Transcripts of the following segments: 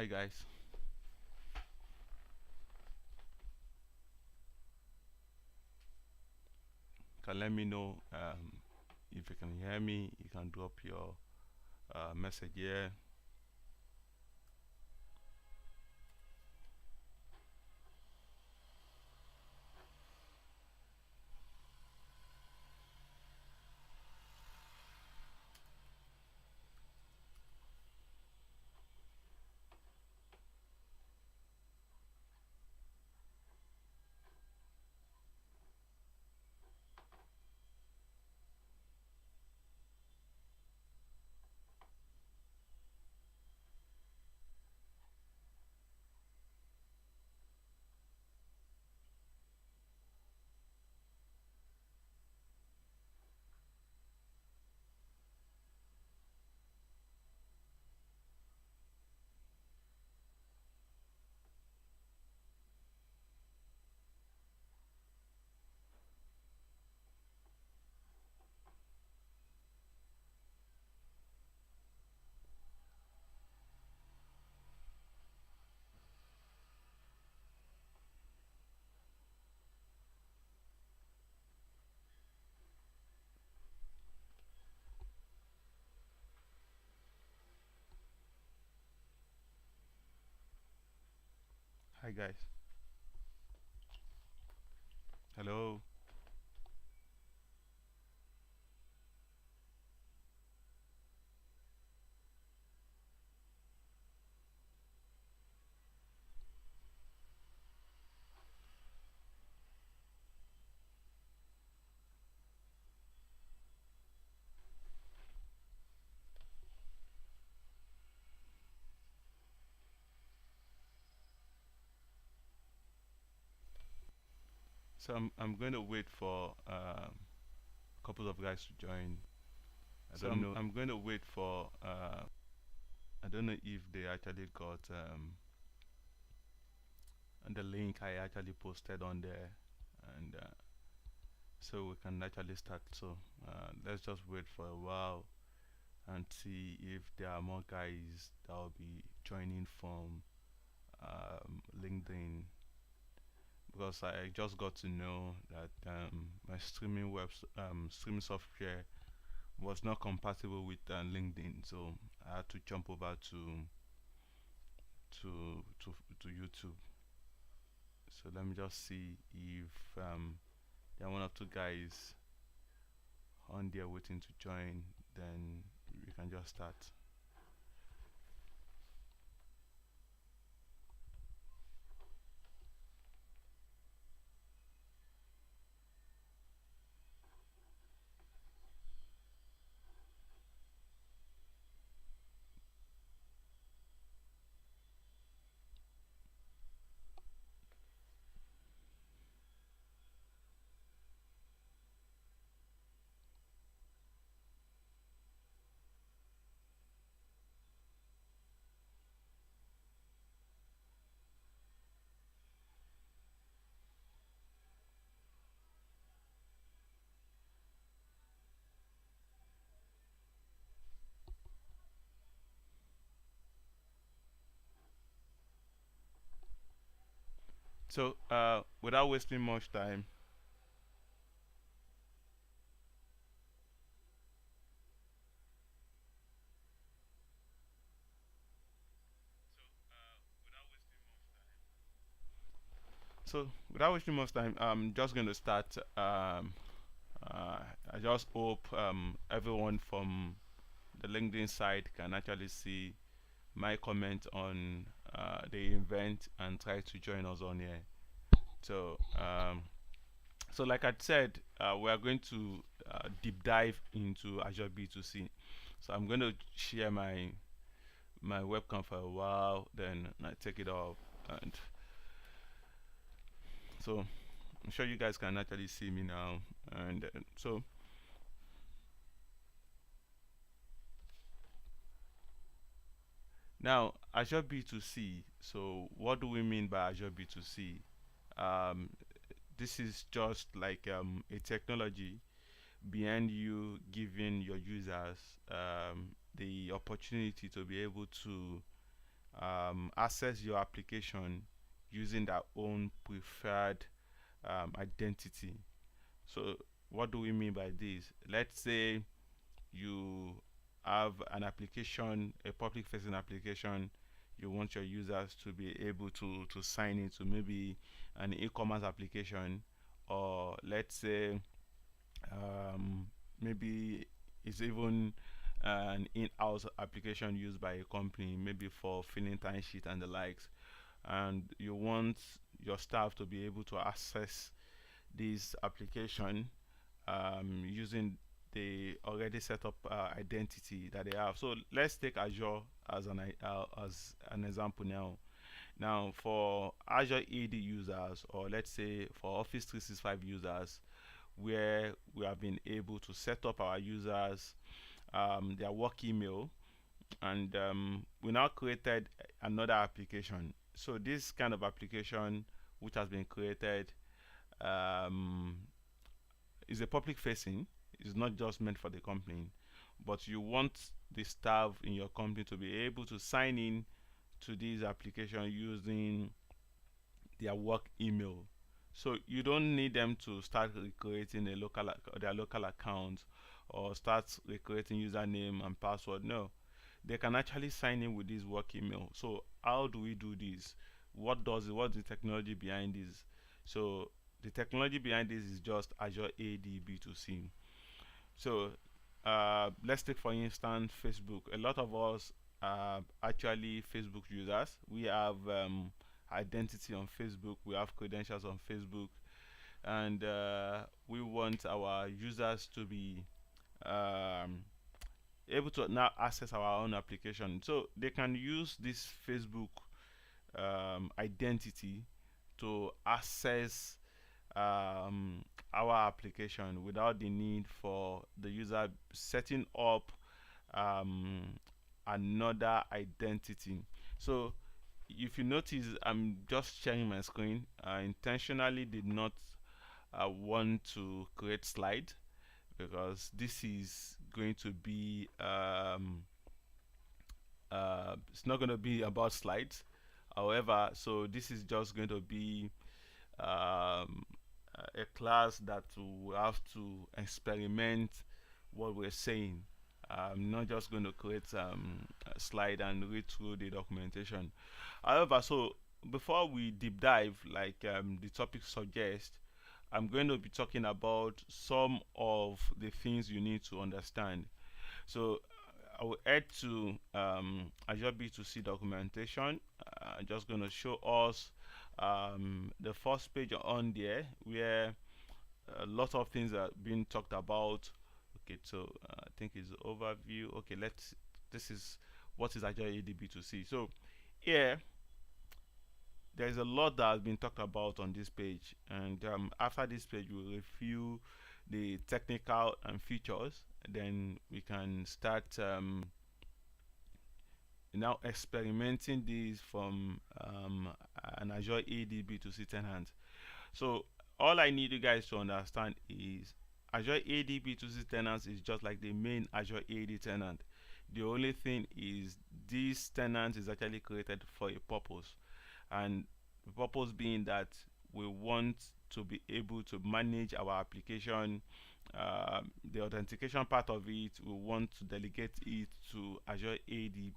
Hi guys. Can let me know if you can hear me. You can drop your message here. Hi guys. Hello. So I'm going to wait for a couple of guys to join. I'm going to wait for I don't know if they actually got the link I actually posted on there, and so we can actually start. So let's just wait for a while and see if there are more guys that will be joining from LinkedIn, because I just got to know that my streaming software was not compatible with LinkedIn, so I had to jump over to YouTube. So let me just see if there are one or two guys on there waiting to join. Then we can just start. So without wasting much time, I'm just going to start. I just hope everyone from the LinkedIn side can actually see my comment on the event and try to join us on here. So, so like I said, we are going to deep dive into Azure B2C. So I'm going to share my webcam for a while, then I take it off, and so I'm sure you guys can actually see me now. And so now Azure B2C. So what do we mean by Azure B2C? Um, this is just like a technology behind you giving your users the opportunity to be able to access your application using their own preferred identity. So what do we mean by this? Let's say you have an application, a public facing application. You want your users to be able to sign into maybe an e-commerce application, or let's say maybe it's even an in-house application used by a company, maybe for filling timesheet and the likes, and you want your staff to be able to access this application using the already set up identity that they have. So let's take Azure as an example now. Now, for Azure AD users, or let's say for Office 365 users, where we have been able to set up our users their work email, and we now created another application. So this kind of application which has been created um, is a public facing. It's not just meant for the company, but you want the staff in your company to be able to sign in to this application using their work email. So you don't need them to start recreating their local account, or start recreating username and password. No, they can actually sign in with this work email. So how do we do this? What's the technology behind this? So the technology behind this is just Azure AD B2C. So let's take for instance Facebook. A lot of us are actually Facebook users. We have identity on Facebook, we have credentials on Facebook, and we want our users to be um, able to now access our own application. So they can use this Facebook identity to access our application without the need for the user setting up another identity. So if you notice, I'm just sharing my screen. I intentionally did not want to create slide, because this is going to be it's not going to be about slides. However, so this is just going to be a class that will have to experiment what we're saying. I'm not just going to create a slide and read through the documentation. However, so before we deep dive, like the topic suggests, I'm going to be talking about some of the things you need to understand. So I will head to Azure B2C documentation. I'm just going to show us the first page on there, where a lot of things are being talked about. Okay, so I think it's overview. Okay, this is what is Azure AD B2C. So here there's a lot that has been talked about on this page, and after this page we'll review the technical and features. Then we can start now experimenting this from an Azure AD B2C tenant. So all I need you guys to understand is Azure AD B2C tenants is just like the main Azure AD tenant. The only thing is this tenant is actually created for a purpose, and the purpose being that we want to be able to manage our application. The authentication part of it, we want to delegate it to Azure AD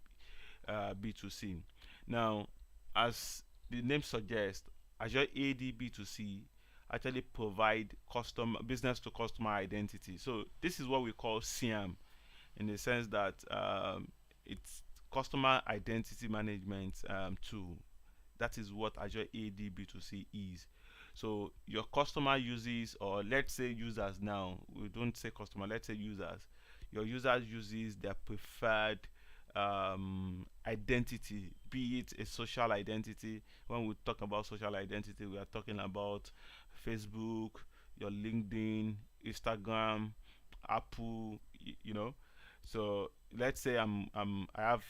B2C. Now, as the name suggests, Azure AD B2C actually provide custom business to customer identity. So this is what we call CIAM, in the sense that it's customer identity management tool. That is what Azure AD B2C is. So your customer uses, or let's say users now, we don't say customer, let's say users. Your users uses their preferred identity, be it a social identity. When we talk about social identity, we are talking about Facebook, your LinkedIn, Instagram, Apple, you know. So let's say I have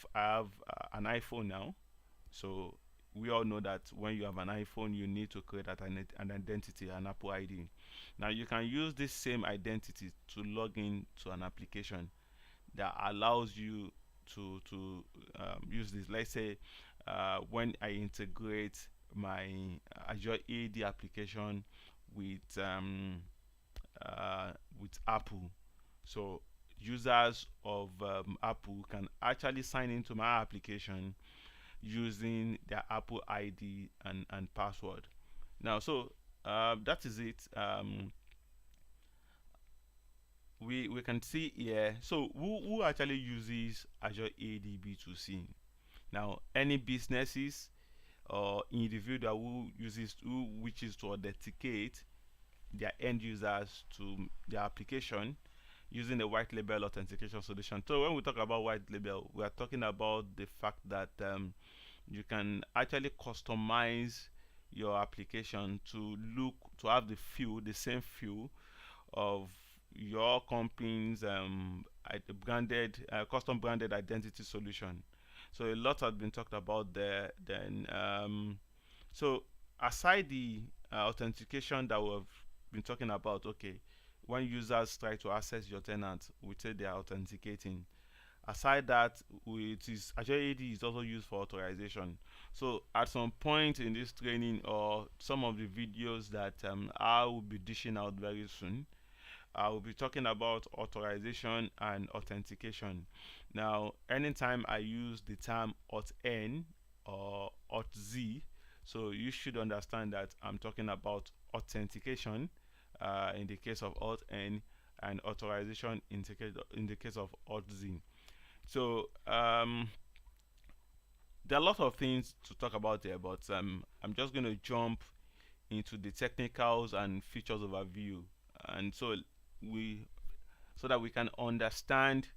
an iPhone now. So we all know that when you have an iPhone, you need to create an identity, an Apple ID. Now you can use this same identity to log in to an application that allows you to use this. Let's say when I integrate my Azure AD application with Apple. So users of Apple can actually sign into my application using their Apple ID and password. Now, so that is it. We can see here. So who actually uses Azure AD B2C? Now, any businesses or individual who wishes to authenticate their end users to their application using a white label authentication solution. So when we talk about white label, we are talking about the fact that you can actually customize your application to have the same feel of your company's branded custom branded identity solution. So a lot has been talked about there. Then so aside the authentication that we've been talking about, okay, when users try to access your tenant, we say they are authenticating. Aside that, Azure AD is also used for authorization. So at some point in this training or some of the videos that I will be dishing out very soon, I will be talking about authorization and authentication. Now, anytime I use the term auth-n or auth-z, so you should understand that I'm talking about authentication in the case of auth-n and authorization in the case of auth-z. So there are a lot of things to talk about there, but I'm just going to jump into the technicals and features overview, and so that we can understand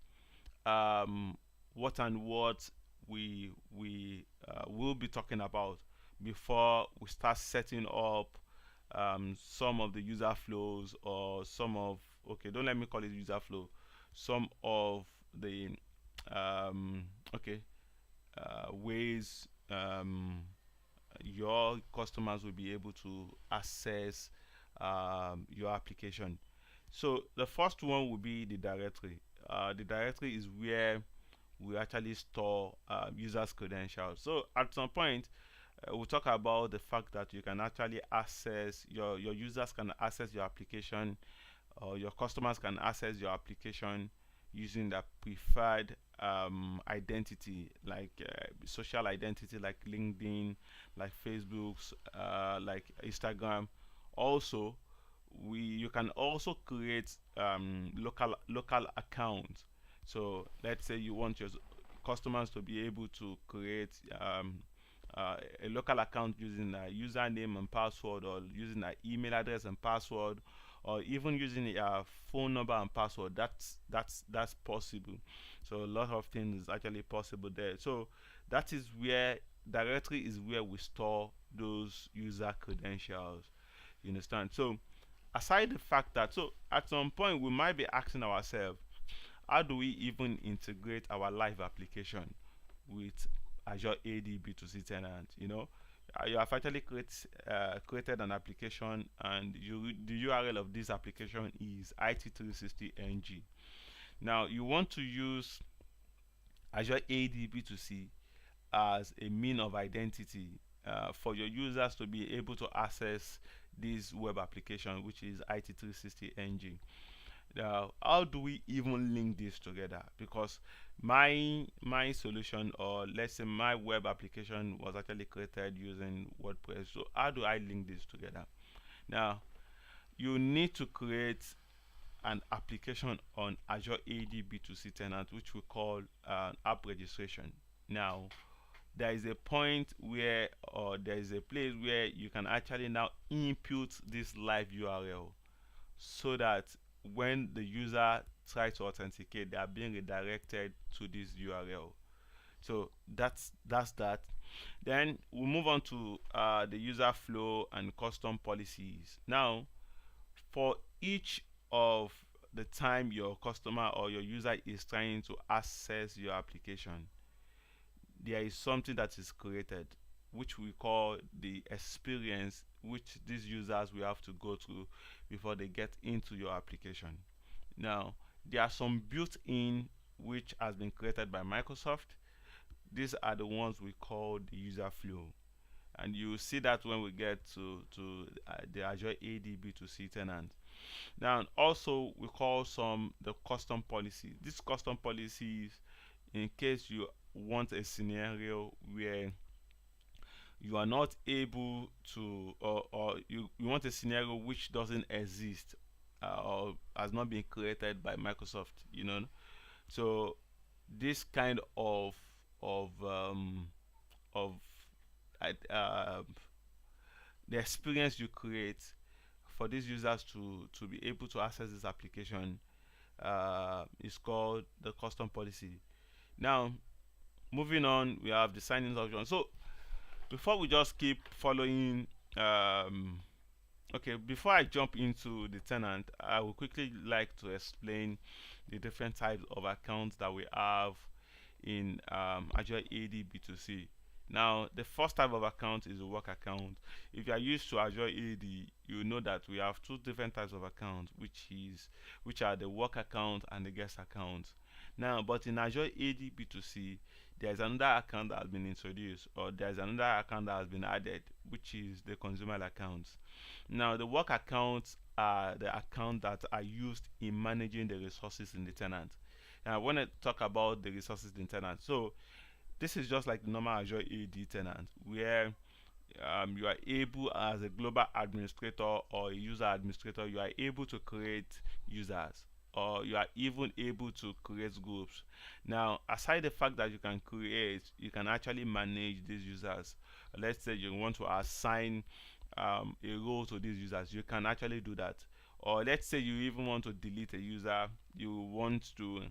what and what we will be talking about before we start setting up some of the user flows or don't let me call it user flow, some of the okay ways your customers will be able to access your application. So the first one will be the directory. The directory is where we actually store users' credentials. So at some point, we'll talk about the fact that you can actually access your users can access your application, or your customers can access your application using the preferred identity, like social identity, like LinkedIn, like Facebook's, like Instagram. Also, you can also create local accounts. So let's say you want your customers to be able to create a local account using a username and password, or using an email address and password, or even using a phone number and password. That's possible. So a lot of things is actually possible there. So that is where directory is where we store those user credentials. You understand? So aside the fact that, so at some point we might be asking ourselves, how do we even integrate our live application with Azure AD B2C tenant? You have actually created an application, and the URL of this application is it360ng. Now you want to use Azure AD B2C as a mean of identity for your users to be able to access this web application, which is it360ng. Now, how do we even link this together? Because my solution, or let's say my web application, was actually created using WordPress. So how do I link this together? Now, you need to create an application on Azure AD B2C tenant, which we call app registration. Now, there is a point where, or there is a place where you can actually now input this live URL, so that when the user tries to authenticate, they are being redirected to this URL. So that's that. Then we'll move on to the user flow and custom policies. Now, for each of the time your customer or your user is trying to access your application, there is something that is created, which we call the experience, which these users will have to go through before they get into your application. Now, there are some built-in which has been created by Microsoft. these are the ones we call the user flow, and you see that when we get to the Azure AD B2C tenant. Now also we call some the custom policy. These custom policies, in case you want a scenario where you are not able to, or you want a scenario which doesn't exist, or has not been created by Microsoft, so this kind of uh, the experience you create for these users to be able to access this application is called the custom policy. Now moving on, we have the sign in option. So before we just keep following, okay, before I jump into the tenant, I would quickly like to explain the different types of accounts that we have in Azure AD B2C. Now, the first type of account is a work account. If you are used to Azure AD, you know that we have two different types of accounts, which are the work account and the guest account. Now, but in Azure AD B2C, there is another account that has been introduced, or there is another account that has been added, which is the consumer accounts. Now, the work accounts are the accounts that are used in managing the resources in the tenant. And I want to talk about the resources in the tenant. So this is just like the normal Azure AD tenant, where you are able, as a global administrator or a user administrator, you are able to create users, or you are even able to create groups. Now, aside the fact that you can create, you can actually manage these users. Let's say you want to assign a role to these users, you can actually do that. Or let's say you even want to delete a user, you want to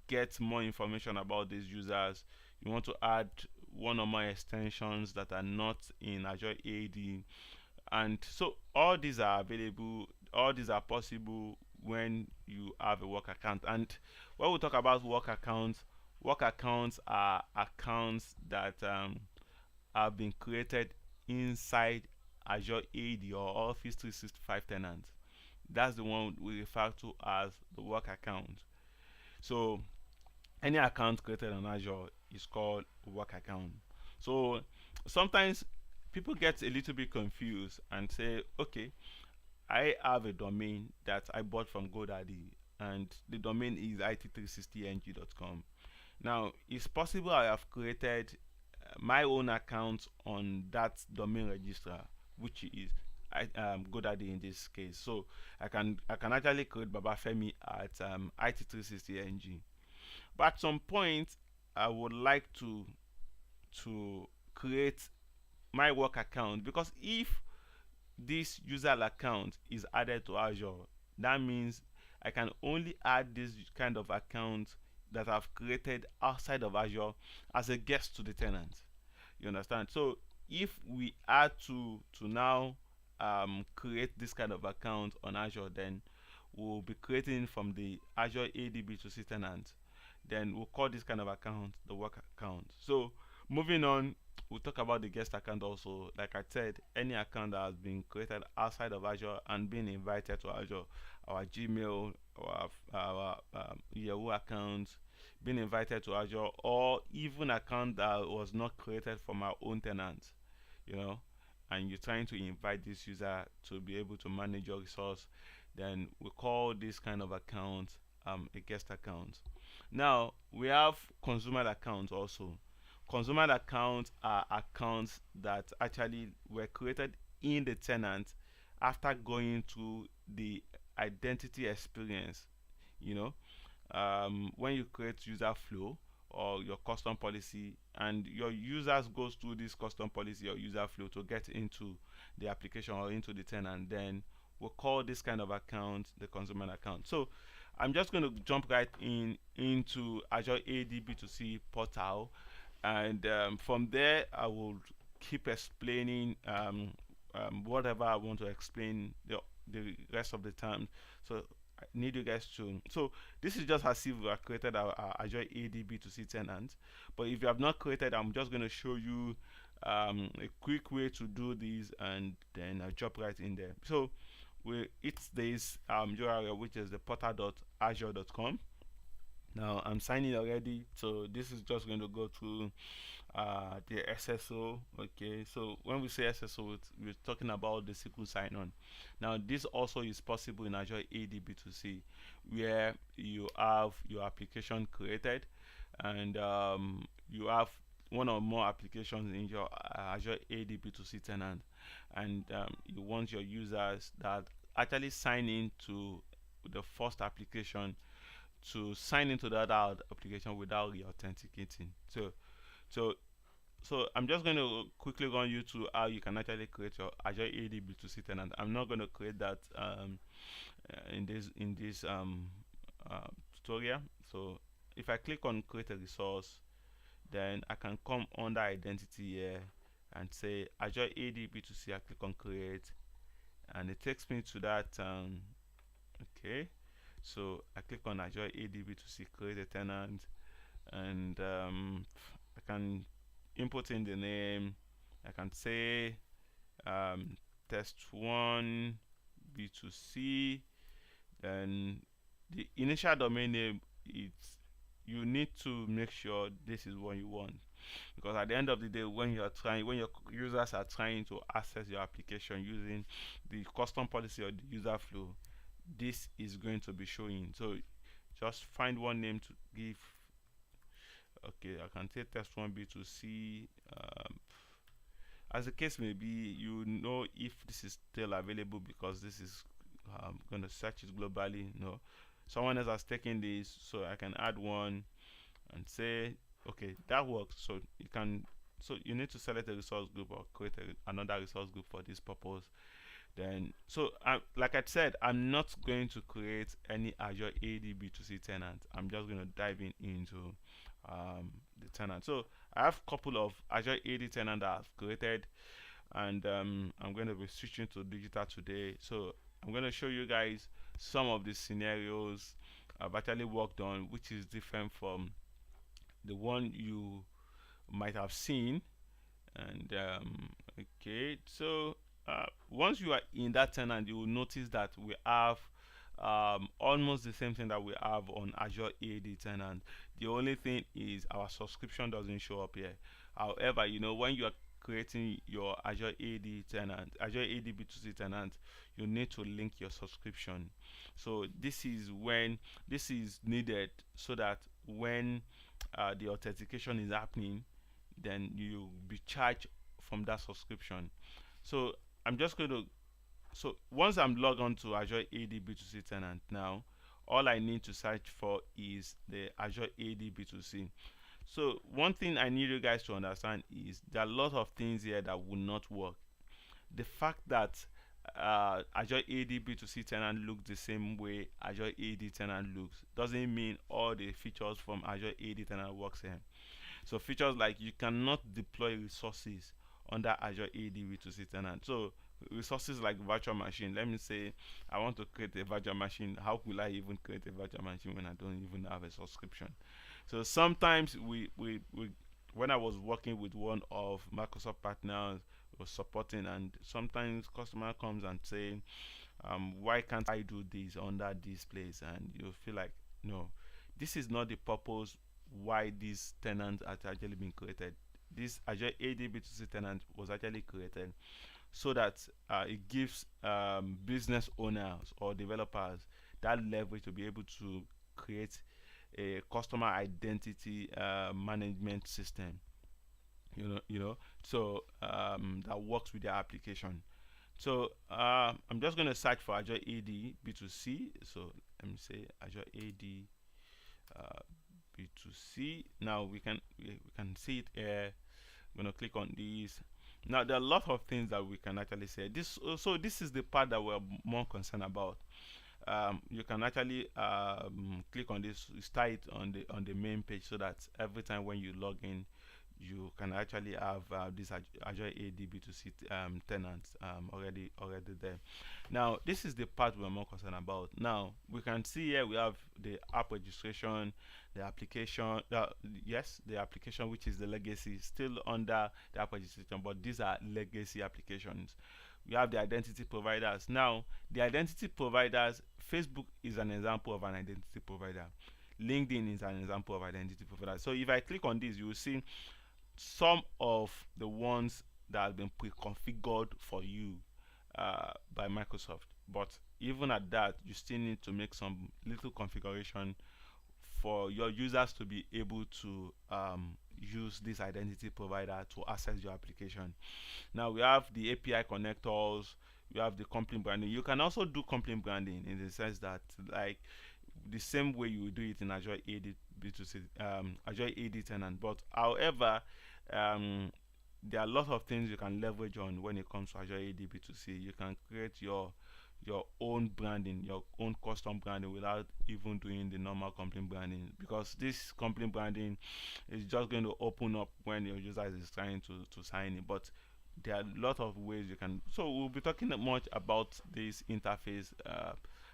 get more information about these users, you want to add one or more extensions that are not in Azure AD, and so all these are available, all these are possible when you have a work account. And when we talk about work accounts are accounts that have been created inside Azure AD or Office 365 tenants. That's the one we refer to as the work account. So any account created on Azure is called work account. So sometimes people get a little bit confused and say, okay, I have a domain that I bought from GoDaddy, and the domain is it360ng.com. Now, it's possible I have created my own account on that domain registrar, which is GoDaddy in this case. So I can actually create Babafemi at it360ng. But at some point, I would like to create my work account, because if this user account is added to Azure, that means I can only add this kind of account that I've created outside of Azure as a guest to the tenant. You understand? So if we add to now create this kind of account on Azure, then we'll be creating from the Azure AD B2C tenant. Then we'll call this kind of account the work account. So moving on, we'll talk about the guest account also. Like I said, any account that has been created outside of Azure and been invited to Azure, our Gmail, our Yahoo account, being invited to Azure, or even account that was not created from our own tenant, you know, and you're trying to invite this user to be able to manage your resource, then we call this kind of account a guest account. Now we have consumer accounts also. Consumer accounts are accounts that actually were created in the tenant after going through the identity experience. You know, when you create user flow or your custom policy, and your users goes through this custom policy or user flow to get into the application or into the tenant, then we'll call this kind of account the consumer account. So I'm just going to jump right into Azure AD B2C portal, and from there I will keep explaining whatever I want to explain the rest of the time. So I need you guys to. So this is just as if we have created our Azure AD B2C tenant. But if you have not created, I'm just going to show you a quick way to do this, and then I'll jump right in there. So it's this URL, which is the portal.azure.com. Now I'm signing already, so this is just going to go to the SSO. Okay, so when we say SSO, we're talking about the SQL sign-on. Now this also is possible in Azure AD B2C, where you have your application created, and you have one or more applications in your Azure AD B2C tenant, and you want your users that actually sign in to the first application to sign into that application without re-authenticating. So so I'm just going to quickly run you through how you can actually create your Azure AD B2C tenant. I'm not going to create that in this tutorial. So if I click on create a resource, then I can come under identity here and say Azure AD B2C. I click on create, and it takes me to that. Okay, so I click on Azure AD B2C, create a tenant, and I can input in the name. I can say test one B2C. Then the initial domain name, it's you need to make sure this is what you want, because at the end of the day, when your users are trying to access your application using the custom policy or the user flow, this is going to be showing. So just find one name to give. Okay, I can say test one B2C. As the case may be, you know if this is still available, because this is going to search it globally. No, someone else has taken this, so I can add one and say, okay, that works. So you can, so you need to select a resource group or create another resource group for this purpose. Then, so like I said, I'm not going to create any Azure AD B2C tenant. I'm just going to dive into the tenant. So I have a couple of Azure AD tenant that I've created, and I'm going to be switching to digital today. So I'm going to show you guys some of the scenarios I've actually worked on, which is different from the one you might have seen. And okay, so once you are in that tenant, you will notice that we have almost the same thing that we have on Azure AD tenant. The only thing is our subscription doesn't show up here. However, you know, when you are creating your Azure AD tenant, Azure AD B2C tenant, you need to link your subscription. So this is when this is needed, so that when the authentication is happening, then you'll be charged from that subscription. So I'm just going to, so once I'm logged on to Azure AD B2C tenant now, all I need to search for is the Azure AD B2C. So one thing I need you guys to understand is there are a lot of things here that will not work. The fact that Azure AD B2C tenant looks the same way Azure AD tenant looks doesn't mean all the features from Azure AD tenant works here. So features like you cannot deploy resources under Azure AD B2C tenant. So resources like virtual machine. Let me say I want to create a virtual machine. How will I even create a virtual machine when I don't even have a subscription? So sometimes we when I was working with one of Microsoft partners, was supporting, and sometimes customer comes and say, why can't I do this under this place? And you feel like, no, this is not the purpose why this tenant has actually been created. This Azure AD B2C tenant was actually created so that it gives business owners or developers that leverage to be able to create a customer identity management system. So that works with their application. So I'm just going to search for Azure AD B2C. So let me say Azure AD B2C. Now we can see it here. I'm going to click on this. Now there are a lot of things that we can actually say. This is the part that we're more concerned about. You can actually click on this, start it on the main page, so that every time when you log in, you can actually have this Azure AD B2C tenants already there. Now this is the part we're more concerned about. Now we can see here we have the app registration, the application. Yes, the application, which is the legacy, still under the app registration, but these are legacy applications. We have the identity providers. Now the identity providers, Facebook is an example of an identity provider. LinkedIn is an example of identity provider. So if I click on this, you will see some of the ones that have been pre-configured for you by Microsoft. But even at that, you still need to make some little configuration for your users to be able to use this identity provider to access your application. Now we have the API connectors, we have the company branding. You can also do company branding in the sense that, like, the same way you do it in Azure AD B2C, Azure AD tenant. But however, um, there are a lot of things you can leverage on when it comes to Azure AD B2C. You can create your own branding, your own custom branding without even doing the normal company branding, because this company branding is just going to open up when your user is trying to sign in. But there are a lot of ways you can. So we'll be talking much about this interface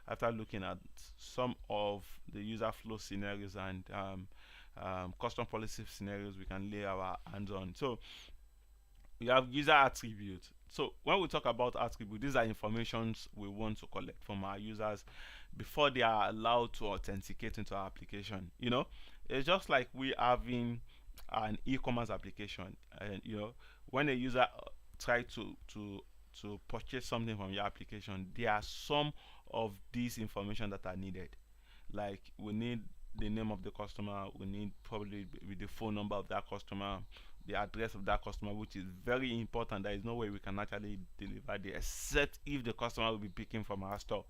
after looking at some of the user flow scenarios and custom policy scenarios we can lay our hands on. So we have user attributes. So when we talk about attributes, these are informations we want to collect from our users before they are allowed to authenticate into our application. It's just like we having an e-commerce application, and when a user try to purchase something from your application, there are some of these information that are needed. Like, we need the name of the customer, we need probably with the phone number of that customer, the address of that customer, which is very important. There is no way we can actually deliver there except if the customer will be picking from our store.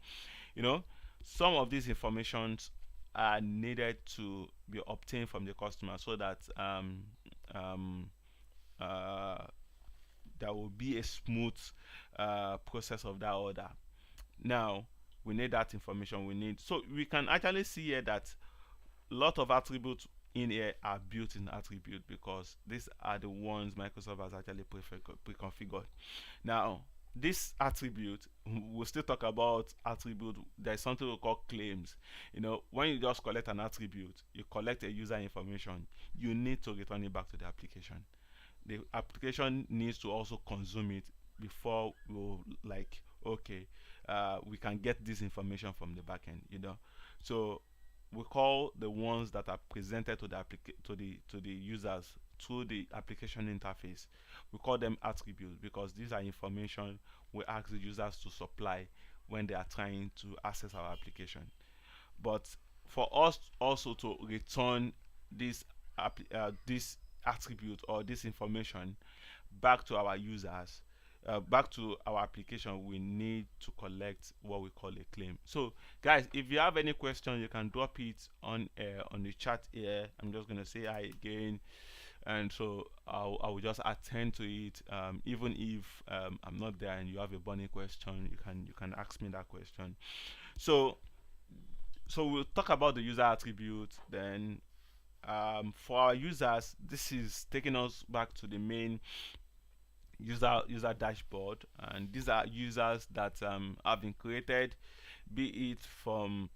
Some of these informations are needed to be obtained from the customer so that uh, there will be a smooth process of that order. Now we need that information. So we can actually see here that a lot of attributes in here are built-in attribute, because these are the ones Microsoft has actually pre-configured. Now this attribute, we'll still talk about attribute. There's something we call claims. When you just collect an attribute, you collect a user information, you need to return it back to the application. The application needs to also consume it before we'll, like, okay, we can get this information from the backend. So we call the ones that are presented to the users through the application interface, we call them attributes, because these are information we ask the users to supply when they are trying to access our application. But for us also to return this attribute or this information back to our users, back to our application, we need to collect what we call a claim. So guys, if you have any question, you can drop it on the chat here. I'm just going to say hi again, and so I will just attend to it. Even if I'm not there and you have a burning question, you can ask me that question. So we'll talk about the user attribute. Then for our users, this is taking us back to the main user dashboard, and these are users that have been created, be it from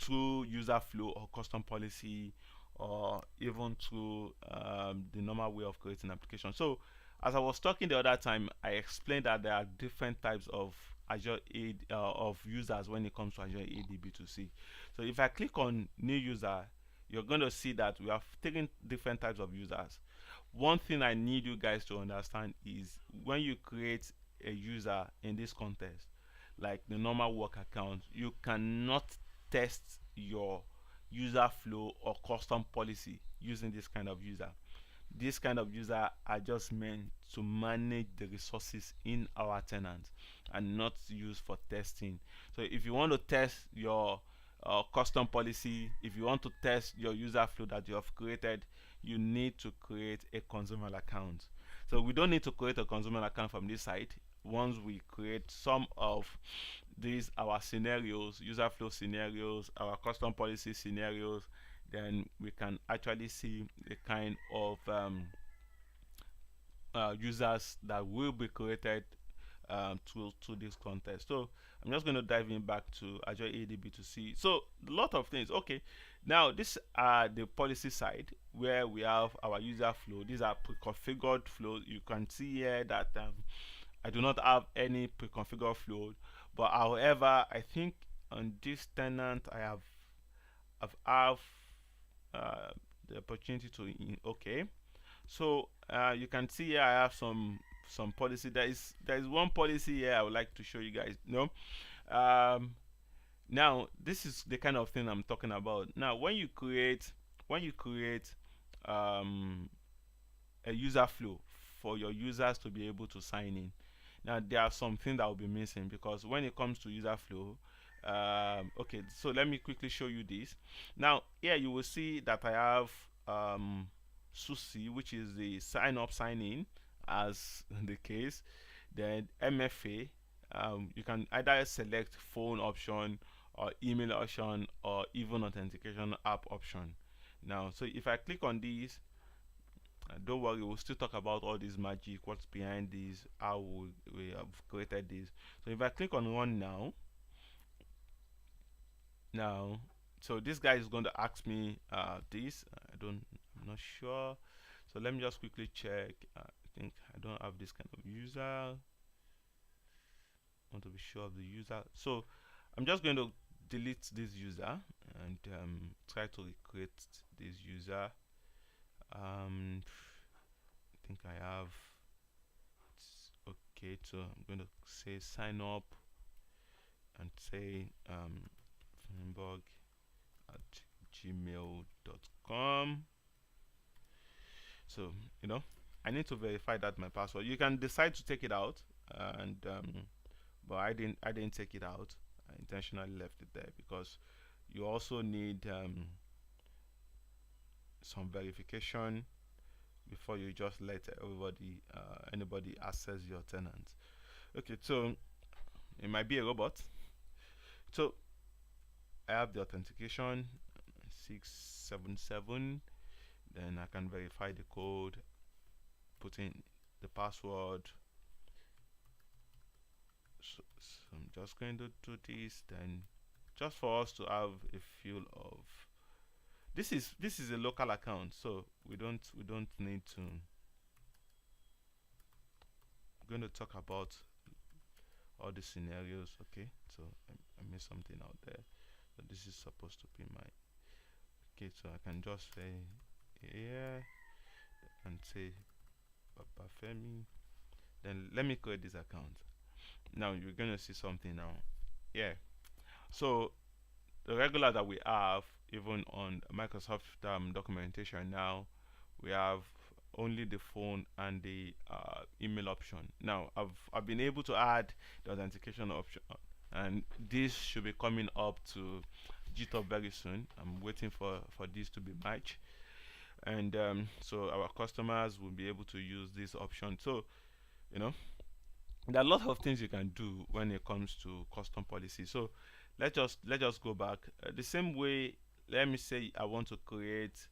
through user flow or custom policy, or even through the normal way of creating application. So as I was talking the other time, I explained that there are different types of Azure AD of users when it comes to Azure AD B2C. So if I click on new user, you're going to see that we have taken different types of users. One thing I need you guys to understand is, when you create a user in this context, like the normal work account, you cannot test your user flow or custom policy using this kind of user. This kind of user are just meant to manage the resources in our tenant and not used for testing. So if you want to test your custom policy, if you want to test your user flow that you have created, you need to create a consumer account. So we don't need to create a consumer account from this site. Once we create some of these, our scenarios, user flow scenarios, our custom policy scenarios, then we can actually see the kind of users that will be created to this context. So I'm just going to dive in back to Azure AD B2C. So a lot of things. Okay, now this are the policy side where we have our user flow. These are pre-configured flows. You can see here that I do not have any pre-configured flow, but however, I think on this tenant, I've the opportunity to okay. So you can see here I have some policy. There is one policy here I would like to show you guys. No, um, now this is the kind of thing I'm talking about. Now when you create um, a user flow for your users to be able to sign in. Now there are some things that will be missing because when it comes to user flow, okay, so let me quickly show you this. Now here you will see that I have SUSI, which is the sign up sign in as the case. Then MFA, you can either select phone option or email option or even authentication app option. Now so if I click on these, don't worry, we'll still talk about all this magic, what's behind this, how we have created this. So if I click on run now, so this guy is going to ask me this. I'm not sure. So let me just quickly check. I think I don't have this kind of user. I want to be sure of the user. So I'm just going to delete this user and try to recreate this user. I think I have. Okay, so I'm going to say sign up and say Fenberg at gmail.com. So I need to verify that my password. You can decide to take it out, and but I didn't take it out. I intentionally left it there because you also need some verification before you just let anybody access your tenant. Okay, so it might be a robot. So I have the authentication 677. Then I can verify the code, put in the password. So I'm just going to do this, then just for us to have a feel of this is a local account, so we don't need to. I'm going to talk about all the scenarios. Okay, so I missed something out there. So this is supposed to be my. Okay, so I can just say here and say Babafemi. Then let me create this account. Now you're gonna see something now. Yeah. So the regular that we have, even on Microsoft documentation now, we have only the phone and the email option. Now I've been able to add the authentication option, and this should be coming up to GitHub very soon. I'm waiting for this to be matched, and so our customers will be able to use this option. So there are a lot of things you can do when it comes to custom policy. So let's just go back the same way. Let me say I want to create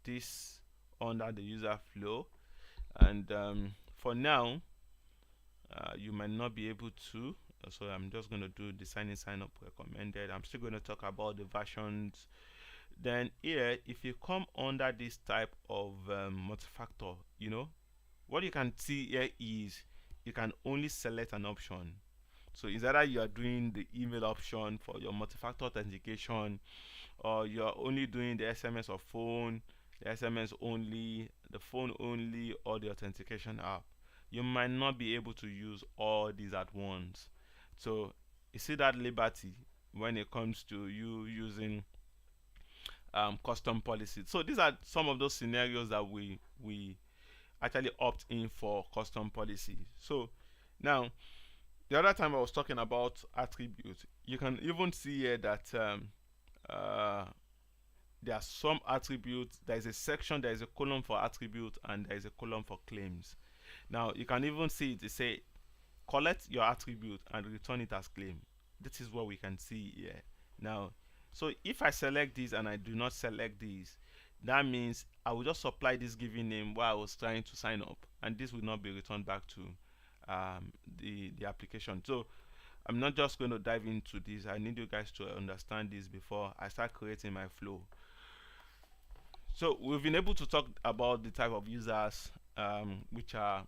this under the user flow, and for now you might not be able to. So I'm just going to do the sign up recommended. I'm still going to talk about the versions. Then here, if you come under this type of multi-factor, what you can see here is you can only select an option. So it's either you are doing the email option for your multi-factor authentication, or you are only doing the SMS or phone, the SMS only, the phone only, or the authentication app. You might not be able to use all these at once. So you see that liberty when it comes to you using custom policies. So these are some of those scenarios that we actually opt in for custom policies. So now the other time I was talking about attributes, you can even see here that there are some attributes. There is a section, there is a column for attribute, and there is a column for claims. Now you can even see it say collect your attribute and return it as claim. This is what we can see here. Now so if I select this and I do not select this, that means I will just supply this given name while I was trying to sign up, and this will not be returned back to the application. So I'm not just going to dive into this. I need you guys to understand this before I start creating my flow. So we've been able to talk about the type of users, which are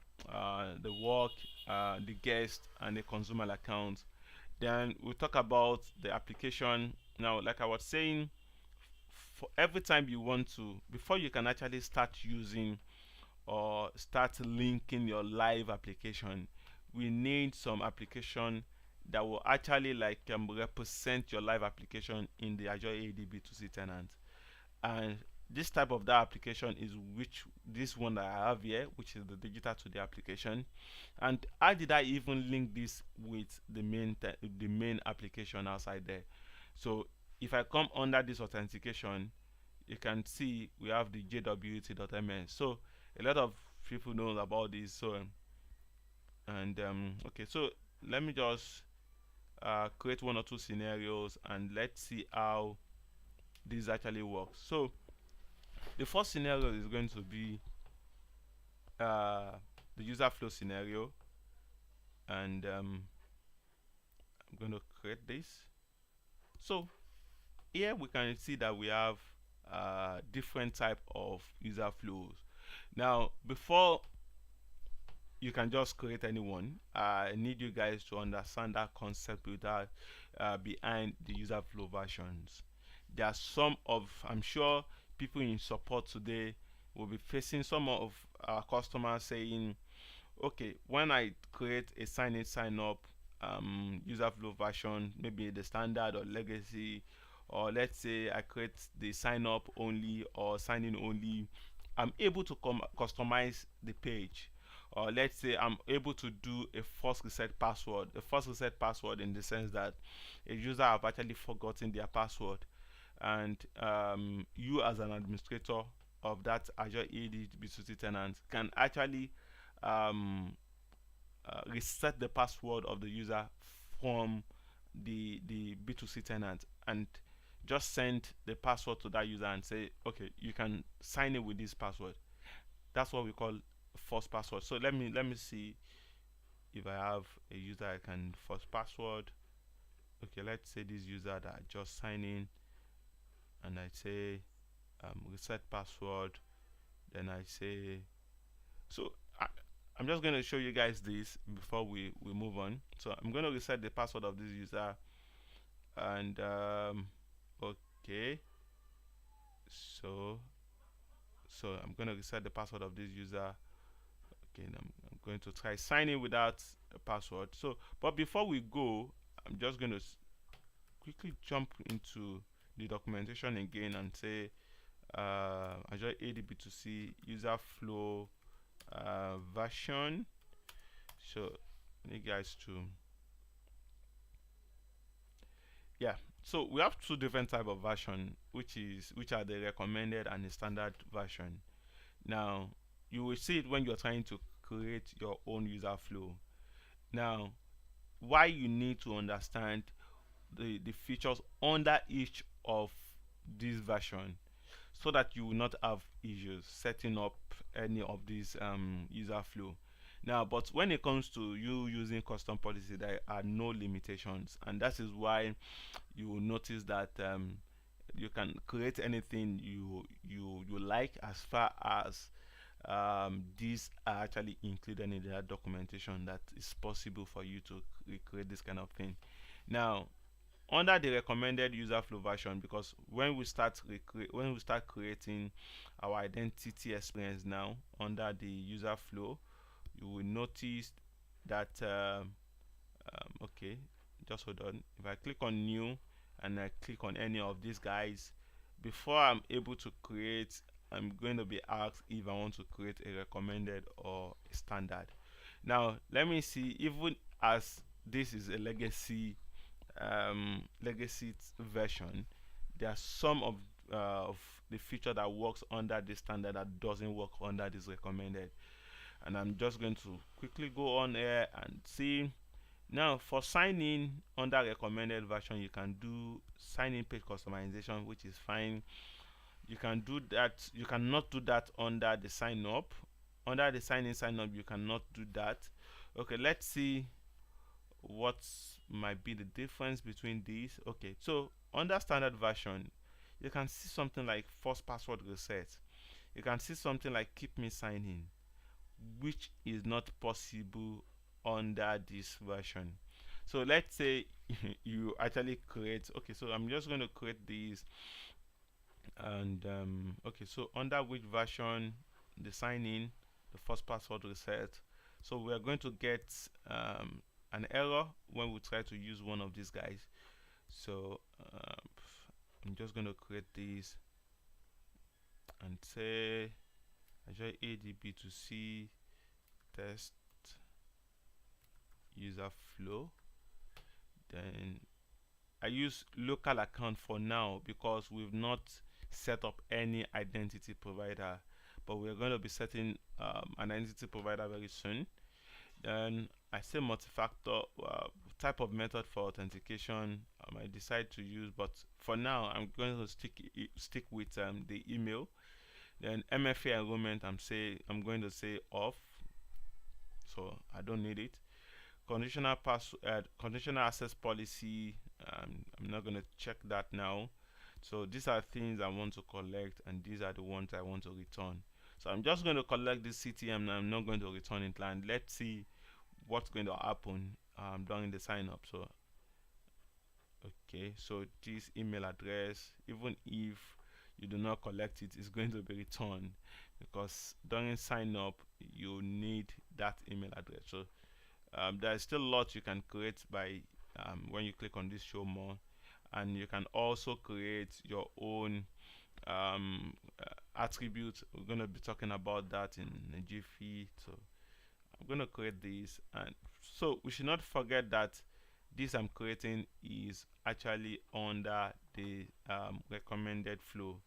the work, the guest, and the consumer account. Then we'll talk about the application. Now, like I was saying, for every time you want to, before you can actually start using or start linking your live application, we need some application that will actually like represent your live application in the Azure AD B2C tenant. And this type of that application is which this one that I have here, which is the digital to the application. And how did I even link this with the main application outside there? So if I come under this authentication, you can see we have the jwt.ms. So a lot of people know about this. So okay, so let me just create one or two scenarios and let's see how this actually works. So the first scenario is going to be the user flow scenario, and I'm going to create this. So here we can see that we have different type of user flows. Now, before you can just create anyone, I need you guys to understand that concept without behind the user flow versions. There are some of, I'm sure people in support today will be facing some of our customers saying, okay, when I create a sign in sign up user flow version, maybe the standard or legacy, or let's say I create the sign up only or sign in only, I'm able to customize the page. Or let's say I'm able to do a force reset password. A force reset password in the sense that a user have actually forgotten their password, and you as an administrator of that Azure AD B2C tenant can actually reset the password of the user from the B2C tenant and just send the password to that user and say, okay, you can sign in with this password. That's what we call force password. So let me see if I have a user I can force password. Okay, let's say this user that I just sign in, and I say reset password. Then I say, so I'm just going to show you guys this before we move on. So I'm going to reset the password of this user, and okay, so I'm going to reset the password of this user. Okay, and I'm going to try signing without a password. So but before we go, I'm just going to quickly jump into the documentation again and say Azure AD B2C user flow version. So I need guys to, yeah, so we have two different type of version, which are the recommended and the standard version. Now you will see it when you're trying to create your own user flow. Now, why you need to understand the features under each of this version, so that you will not have issues setting up any of these user flow. Now, but when it comes to you using custom policy, there are no limitations, and that is why you will notice that you can create anything you like, as far as these are actually included in the documentation that is possible for you to create this kind of thing. Now, under the recommended user flow version, because when we start creating our identity experience now under the user flow, you will notice that okay, just hold on. If I click on new and I click on any of these guys, before I'm able to create, I'm going to be asked if I want to create a recommended or a standard. Now let me see, even as this is a legacy version, there are some of the feature that works under this standard that doesn't work under this recommended, and I'm just going to quickly go on here and see. Now for sign in under recommended version, you can do sign in page customization, which is fine. You can do that. You cannot do that under the sign up. Under the sign in sign up, you cannot do that. Okay, let's see what might be the difference between these. Okay, so under standard version, you can see something like force password reset. You can see something like keep me sign in, which is not possible under this version. So let's say you actually create, okay, so I'm just going to create these, and okay, so under which version, the sign in, the first password reset. So we are going to get an error when we try to use one of these guys. So I'm just going to create these and say Azure AD B2C test user flow. Then I use local account for now because we've not set up any identity provider, but we're going to be setting an identity provider very soon. Then I say multi-factor type of method for authentication I might decide to use, but for now I'm going to stick with the email. Then MFA enrollment I'm going to say off, so I don't need it. Conditional access policy, I'm not going to check that now. So these are things I want to collect, and these are the ones I want to return. So I'm just going to collect this CTM and I'm not going to return it. And let's see what's going to happen during the sign up. So okay, so this email address, even if you do not collect it, is going to be returned, because during sign up you need that email address. So there's still a lot you can create by when you click on this show more, and you can also create your own attributes. We're going to be talking about that in a jiffy. So I'm going to create this, and so we should not forget that this I'm creating is actually under the recommended flow.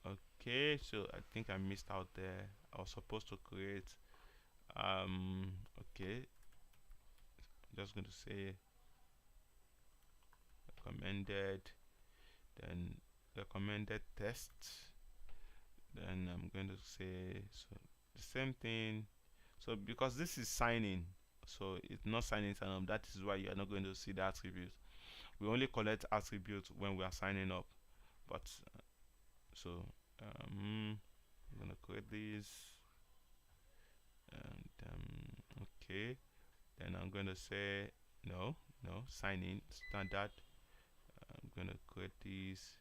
Okay, so I think I missed out there. I was supposed to create okay, I'm just going to say recommended, then recommended test, then I'm going to say so the same thing. So because this is signing, so it's not signing sign up, that is why you are not going to see the attributes. We only collect attributes when we are signing up. But so I'm gonna create this, and okay, then I'm going to say no sign in standard. I'm going to create this.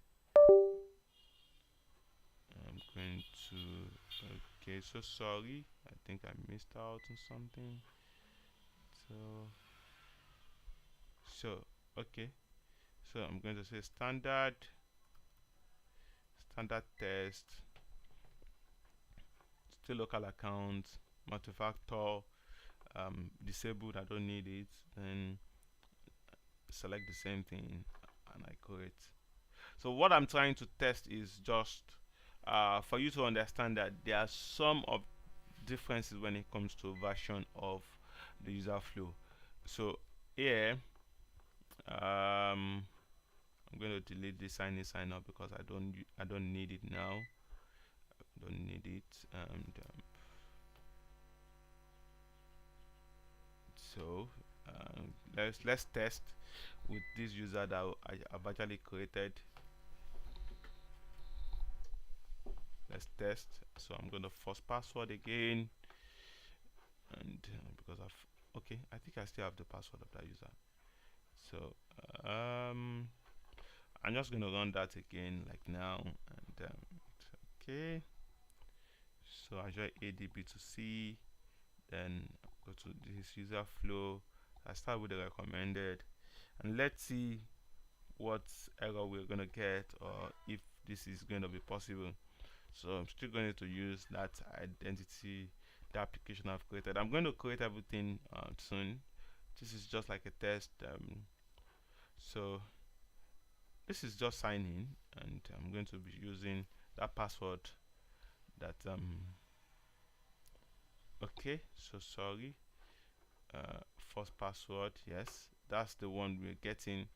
I'm going to, okay, so sorry, I think I missed out on something. So okay, so I'm going to say standard test, still local account, multi-factor, disabled, I don't need it. Then select the same thing and I create. So what I'm trying to test is just for you to understand that there are some of differences when it comes to version of the user flow. So here I'm going to delete this sign in sign up because I don't need it now. I don't need it. And so let's test with this user that I've actually created. Let's test. So I'm going to force password again, and because okay, I think I still have the password of that user. So I'm just going to run that again like now, and okay. So Azure AD B2C, then go to this user flow. I start with the recommended, and let's see what error we're going to get, or if this is going to be possible. So I'm still going to use that identity, the application I've created. I'm going to create everything soon. This is just like a test. So this is just sign in, and I'm going to be using that password that okay, so sorry, first password, yes, that's the one we're getting.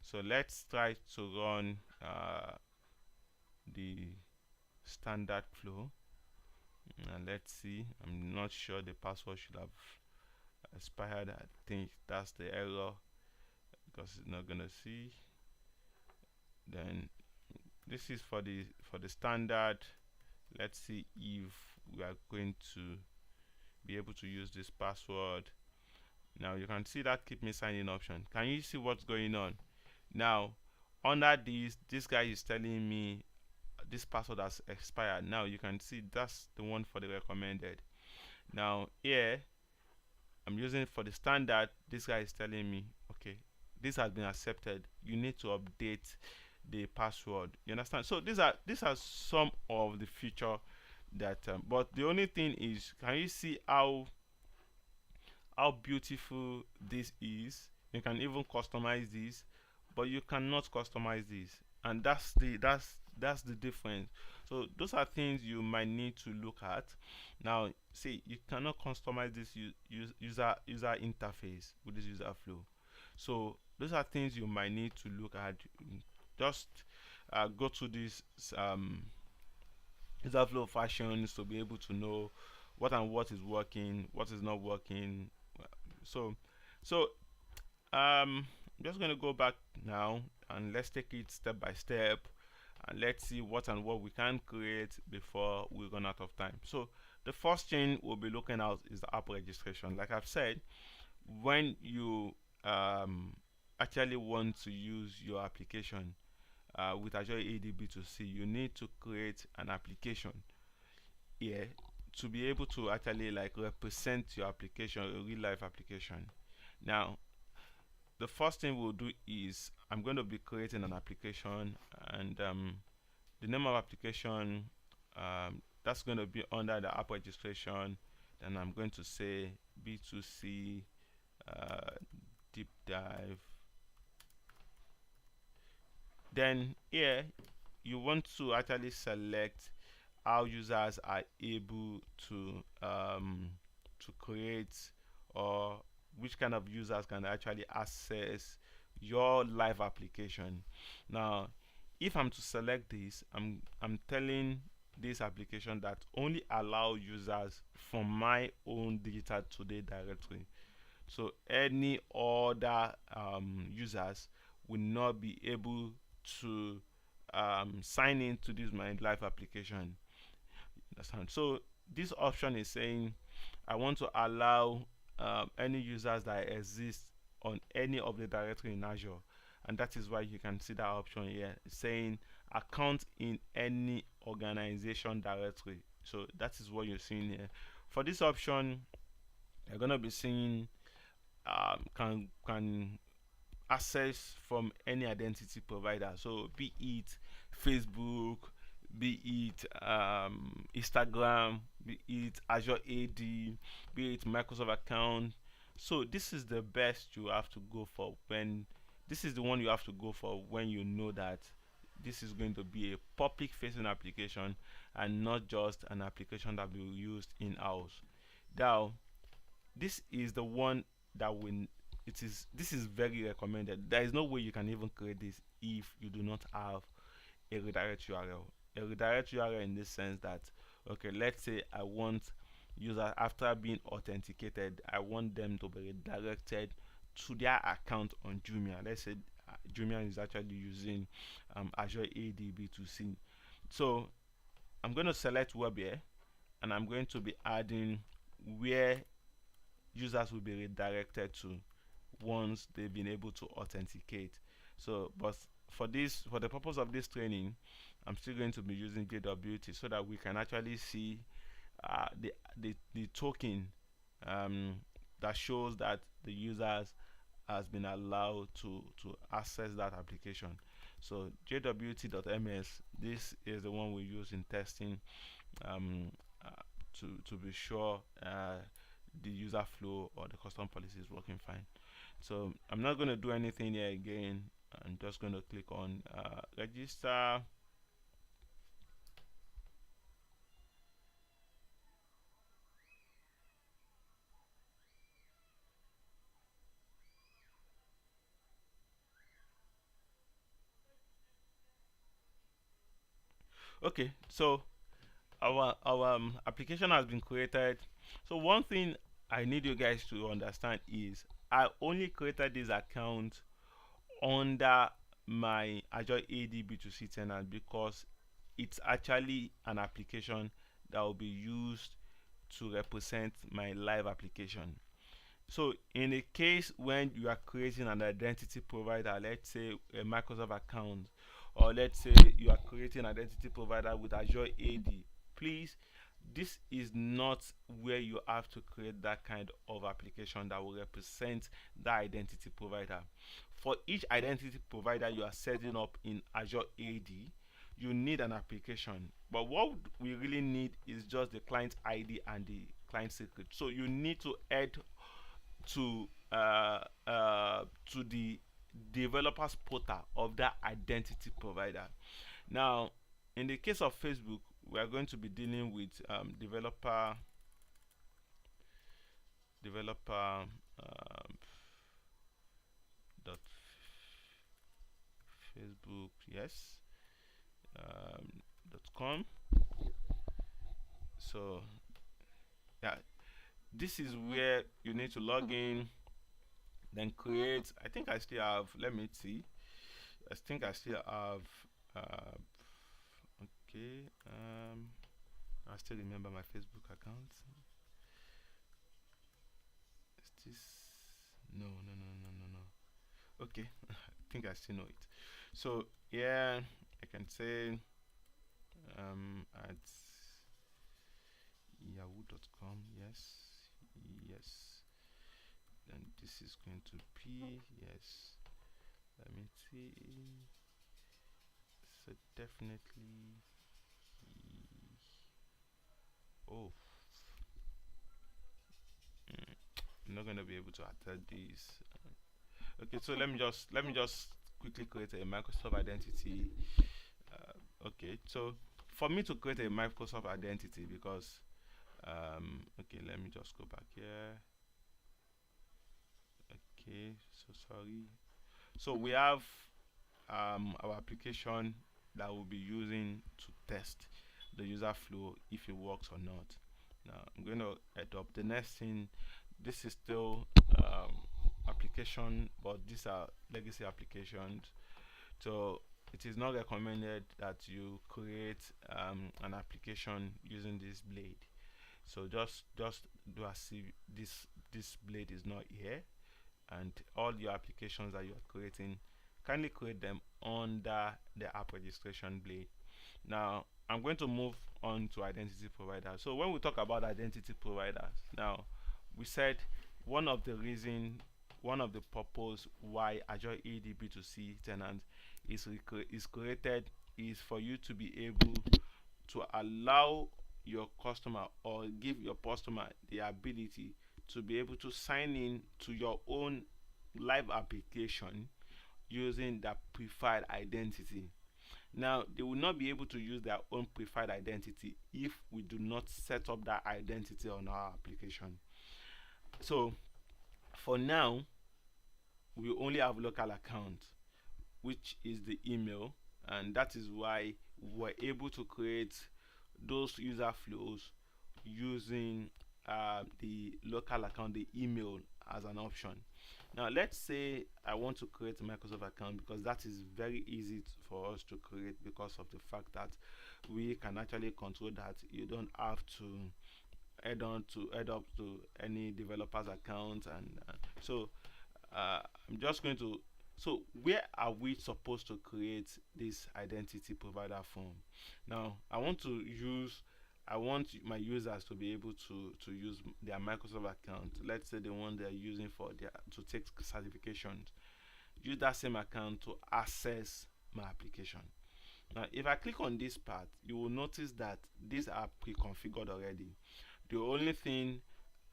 So let's try to run the standard flow, and let's see. I'm not sure the password should have expired. I think that's the error because it's not gonna see. Then this is for the standard. Let's see if we are going to be able to use this password. Now you can see that keep me signing option. Can you see what's going on? Now under this guy is telling me this password has expired. Now you can see that's the one for the recommended. Now here I'm using it for the standard. This guy is telling me, okay, this has been accepted. You need to update the password. You understand? So these are some of the feature that. But the only thing is, can you see how beautiful this is? You can even customize this, but you cannot customize this, and that's the difference. So those are things you might need to look at. Now see, you cannot customize this user interface with this user flow. So those are things you might need to look at. Just go to this user flow fashions to be able to know what is working, what is not working. So so I'm just going to go back now, and let's take it step by step, and let's see what and what we can create before we run out of time. So the first thing we'll be looking at is the app registration. Like I've said, when you actually want to use your application with Azure AD B2C, you need to create an application here to be able to actually like represent your application, a real life application. Now the first thing we'll do is I'm going to be creating an application, and the name of application, that's going to be under the app registration. Then I'm going to say B2C deep dive. Then here you want to actually select how users are able to create, or which kind of users can actually access your live application. Now if I'm to select this, I'm telling this application that only allow users from my own digital today directory. So any other users will not be able to sign into this my live application. Understand? So this option is saying I want to allow any users that exist on any of the directory in Azure, and that is why you can see that option here saying account in any organization directory. So that is what you're seeing here. For this option, you're gonna be seeing can access from any identity provider. So be it Facebook, be it Instagram, be it Azure AD, be it Microsoft account. So this is the best you have to go for when this is the one you have to go for when you know that this is going to be a public facing application and not just an application that will be used in house. Now this is the one that will this is very recommended. There is no way you can even create this if you do not have a redirect URL. A redirect URL in this sense that, okay, let's say I want user after being authenticated, I want them to be redirected to their account on Jumia. Let's say Jumia is actually using Azure AD B2C. So I'm going to select web here, and I'm going to be adding where users will be redirected to once they've been able to authenticate. So but for the purpose of this training, I'm still going to be using JWT so that we can actually see the token that shows that the users has been allowed to access that application. So jwt.ms, this is the one we use in testing to be sure the user flow or the custom policy is working fine. So I'm not going to do anything here again. I'm just going to click on register. Okay, so our application has been created. So one thing I need you guys to understand is I only created this account under my Azure AD B2C tenant because it's actually an application that will be used to represent my live application. So in a case when you are creating an identity provider, let's say a Microsoft account, or let's say you are creating an identity provider with Azure AD, please, this is not where you have to create that kind of application that will represent that identity provider. For each identity provider you are setting up in Azure AD, you need an application. But what we really need is just the client ID and the client secret. So you need to add to the developers portal of that identity provider. Now, in the case of Facebook, we are going to be dealing with developer dot Facebook, yes, .com. So yeah, this is where you need to log in, then create. I think I still have. Let me see. I think I still have. Okay. I still remember my Facebook account. Is this? No, no, no, no, no, no. Okay. I think I still know it. So yeah, I can say at yahoo.com. Yes, yes. Then this is going to be, yes. Let me see. So definitely. Oh, I'm not gonna be able to attach these. Okay, so let me just quickly create a Microsoft identity. Okay, so for me to create a Microsoft identity, because okay, let me just go back here. Okay, so sorry. So we have our application that we'll be using to test the user flow if it works or not. Now I'm going to adopt the next thing. This is still application, but these are legacy applications. So it is not recommended that you create an application using this blade. So just do as if this blade is not here, and all your applications that you are creating, kindly create them under the app registration blade. Now I'm going to move on to identity providers. So when we talk about identity providers, now we said one of the reason, one of the purpose why Azure AD B2C tenant is created is for you to be able to allow your customer, or give your customer the ability to be able to sign in to your own live application using the preferred identity. Now, they will not be able to use their own preferred identity if we do not set up that identity on our application. So, for now, we only have local account, which is the email, and that is why we're able to create those user flows using the local account, the email, as an option. Now let's say I want to create a Microsoft account, because that is very easy for us to create, because of the fact that we can actually control that. You don't have to add up to any developer's account, and so I'm just going to. So where are we supposed to create this identity provider from? Now I want my users to be able to use their Microsoft account. Let's say the one they're using for their to take certifications. Use that same account to access my application. Now, if I click on this part, you will notice that these are pre-configured already. The only thing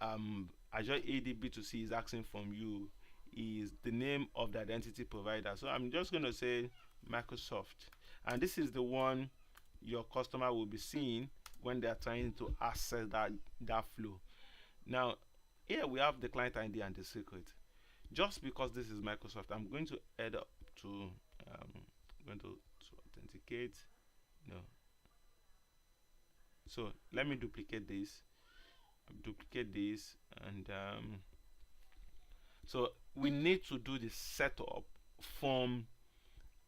Azure AD B2C is asking from you is the name of the identity provider. So I'm just going to say Microsoft, and this is the one your customer will be seeing when they are trying to access that flow. Now, here we have the client ID and the secret. Just because this is Microsoft, I'm going to add up to to authenticate. No. So let me duplicate this. And so we need to do the setup from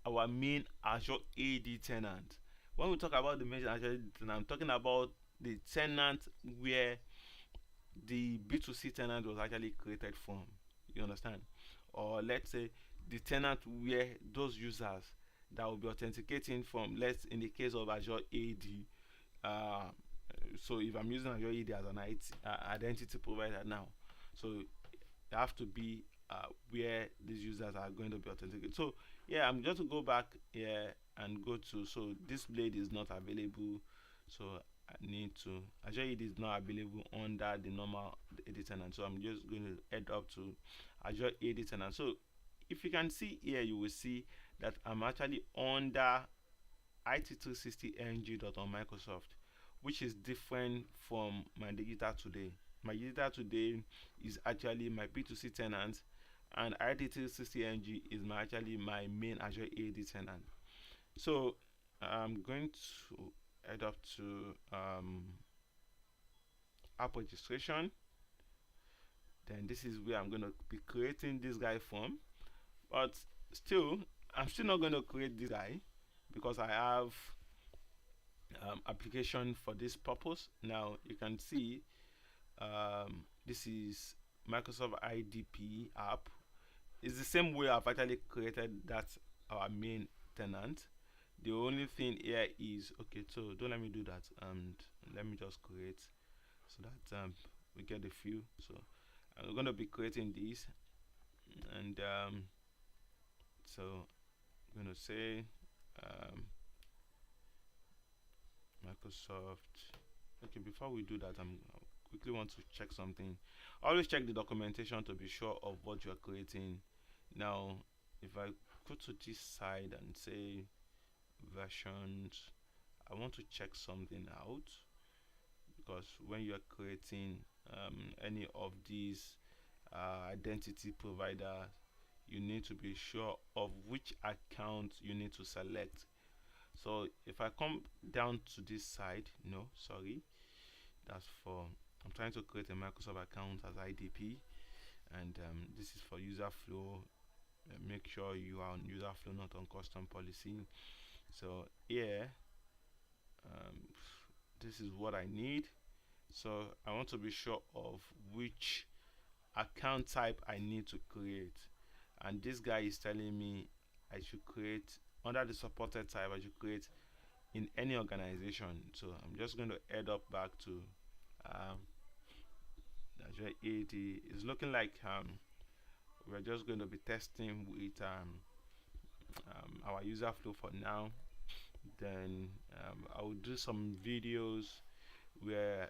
our main Azure AD tenant. When we talk about the main Azure AD tenant, I'm talking about the tenant where the B2C tenant was actually created from. You understand? Or let's say the tenant where those users that will be authenticating from, let's in the case of Azure AD, uh, so if I'm using Azure AD as an identity provider now, so it have to be where these users are going to be authenticated. So yeah, I'm just to go back here and go to, so this blade is not available, so I need to, Azure AD is not available under the normal AD tenant, so I'm just going to head up to Azure AD tenant. So if you can see here, you will see that I'm actually under it360ng Microsoft, which is different from my digital today. My digital today is actually my B2C tenant, and it360ng is actually my main Azure AD tenant. So I'm going to head up to app registration. Then this is where I'm going to be creating this guy from, but still I'm still not going to create this guy because I have application for this purpose. Now you can see this is Microsoft IDP app. It's the same way I've actually created that our main tenant. The only thing here is, okay, so don't let me do that, and let me just create so that we get a few. So I'm going to be creating this, and so I'm going to say Microsoft. Okay, before we do that, I quickly want to check something. Always check the documentation to be sure of what you are creating. Now if I go to this side and say versions, I want to check something out, because when you are creating any of these identity providers, you need to be sure of which account you need to select. So if I come down to this side, no, sorry, that's for, I'm trying to create a Microsoft account as IDP, and this is for user flow. Make sure you are on user flow, not on custom policy. So here, this is what I need. So I want to be sure of which account type I need to create, and this guy is telling me I should create under the supported type. I should create in any organization. So I'm just going to head up back to Azure AD. It's looking like we're just going to be testing with our user flow for now. Then I will do some videos where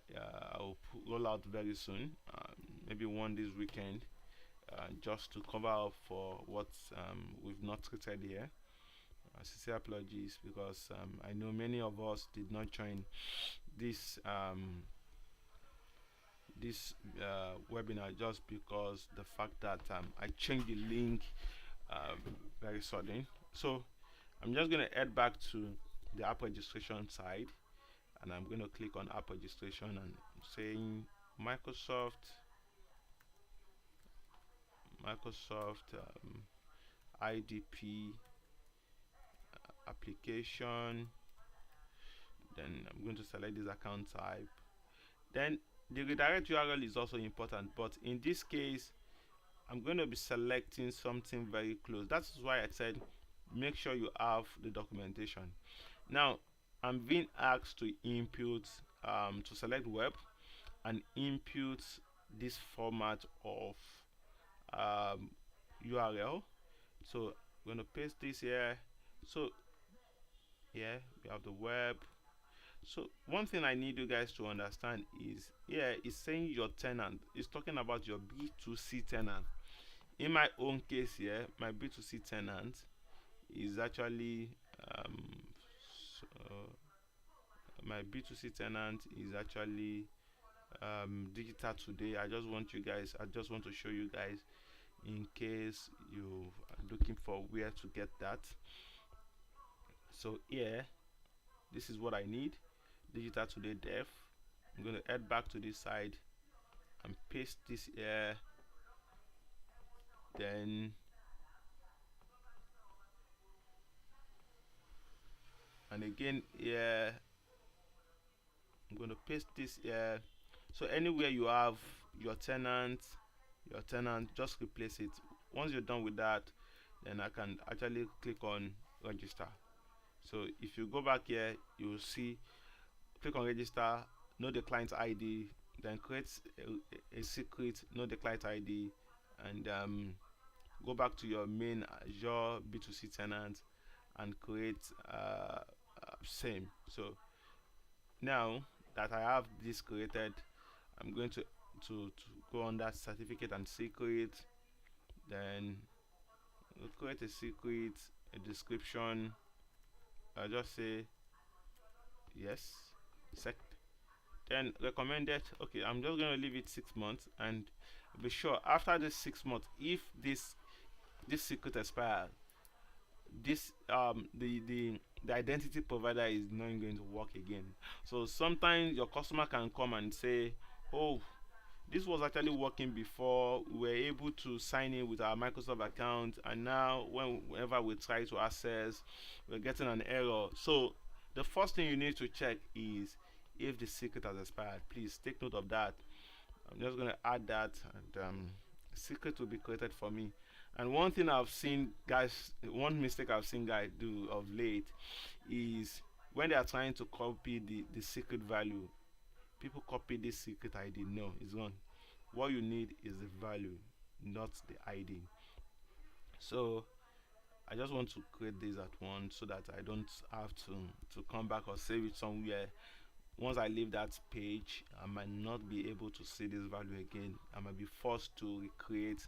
I will roll out very soon, maybe one this weekend, just to cover up for what we've not treated here. Sincere apologies, because I know many of us did not join this webinar just because the fact that I changed the link very sudden. So I'm just going to head back to the app registration side, and I'm going to click on app registration and saying Microsoft IDP application. Then I'm going to select this account type. Then the redirect URL is also important, but in this case I'm going to be selecting something very close. That's why I said make sure you have the documentation. Now I'm being asked to input to select web and input this format of URL. So I'm going to paste this here. So here we have the web. So one thing I need you guys to understand is here it's saying your tenant. It's talking about your B2C tenant. In my own case here, my B2C tenant is actually my B2C tenant is actually digital today. I just want to show you guys in case you are looking for where to get that. So here, this is what I need, digital today dev. I'm going to head back to this side and paste this here. Then and again here, I'm going to paste this here. So anywhere you have your tenant, just replace it. Once you're done with that, then I can actually click on register. So if you go back here, you will see, click on register, know the client ID, then create a secret, know the client ID, and go back to your main Azure B2C tenant and create same. So now that I have this created, I'm going to go on that certificate and secret, then we'll create a secret, a description. I'll just say yes, sec. Then recommended. Okay, I'm just going to leave it 6 months and be sure after this 6 months, if this secret expires, this the identity provider is not going to work again. So sometimes your customer can come and say, oh, this was actually working before, we were able to sign in with our Microsoft account, and now whenever we try to access, we're getting an error. So the first thing you need to check is if the secret has expired. Please take note of that. I'm just going to add that, and secret will be created for me. And one thing I've seen guys, one mistake I've seen guys do of late is when they are trying to copy the secret value, people copy this secret ID. No, it's gone. What you need is the value, not the ID. So I just want to create this at once so that I don't have to come back or save it somewhere. Once I leave that page, I might not be able to see this value again. I might be forced to recreate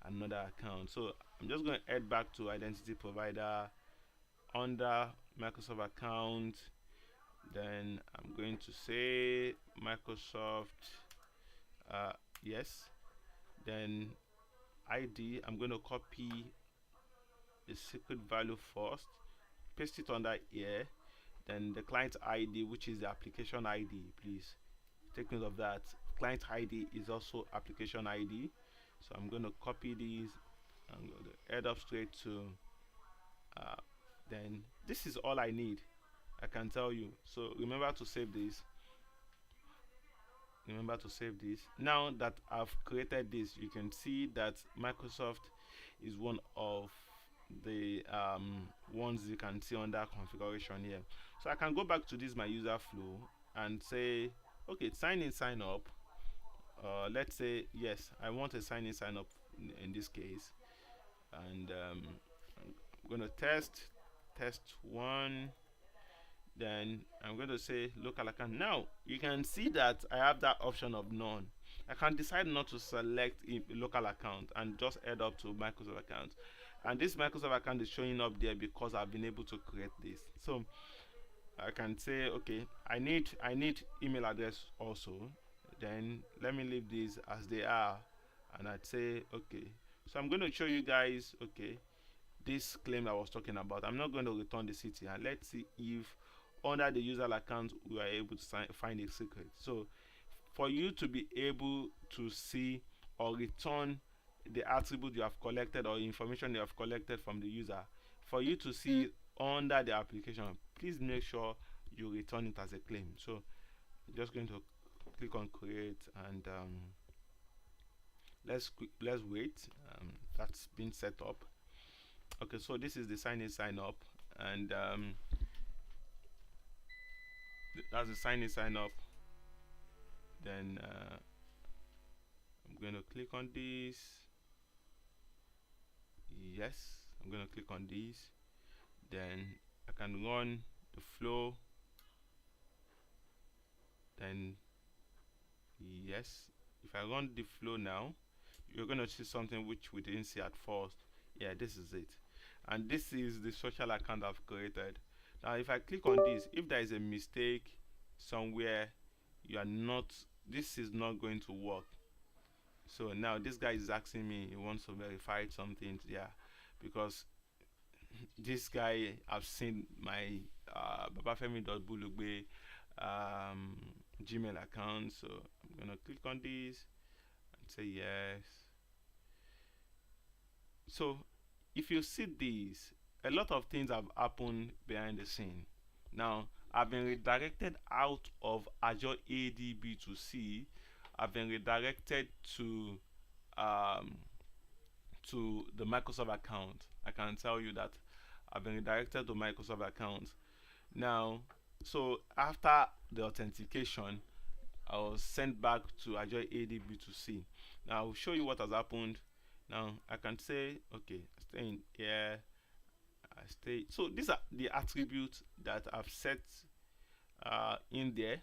another account. So I'm just going to head back to identity provider under Microsoft account. Then I'm going to say Microsoft, yes. Then ID, I'm going to copy the secret value first, paste it under here. Then the client ID, which is the application ID, please take note of that. Client ID is also application ID. So I'm going to copy these. I'm going to head up straight to then this is all I need, I can tell you. So remember to save this. Now that I've created this, you can see that Microsoft is one of the ones you can see under configuration here. So I can go back to this my user flow and say, okay, sign in, sign up. Let's say yes, I want a sign in, sign up in this case, and I'm going to test one. Then I'm going to say local account. Now you can see that I have that option of none. I can decide not to select a local account and just head up to Microsoft account, and this Microsoft account is showing up there because I've been able to create this. So I can say, okay, I need email address also. Then let me leave these as they are, and I'd say okay. So I'm going to show you guys, okay, this claim I was talking about. I'm not going to return the city, and let's see if under the user account we are able to find a secret. So for you to be able to see or return the attribute you have collected or information you have collected from the user, for you to see under the application, please make sure you return it as a claim. So I'm just going to click on create, and let's wait. That's been set up. Okay, so this is the sign in, sign up, and that's the sign in, sign up. Then I'm going to click on this. Yes, I'm going to click on this. Then I can run the flow. Then yes, if I run the flow now, you're going to see something which we didn't see at first. Yeah, this is it, and this is the social account I've created. Now if I click on this, if there is a mistake somewhere, this is not going to work. So now this guy is asking me, he wants to verify something. Yeah, because this guy, I've seen my babafemi.bulugbe Gmail account. So I'm gonna click on this and say yes. So if you see this, a lot of things have happened behind the scene. Now I've been redirected out of Azure AD B2C I've been redirected um, to the Microsoft account. I can tell you that I've been redirected to Microsoft account. Now, so after the authentication, I was sent back to Azure AD B2C. Now I'll show you what has happened. Now I can say, okay, stay in here. I stay. So these are the attributes that I've set in there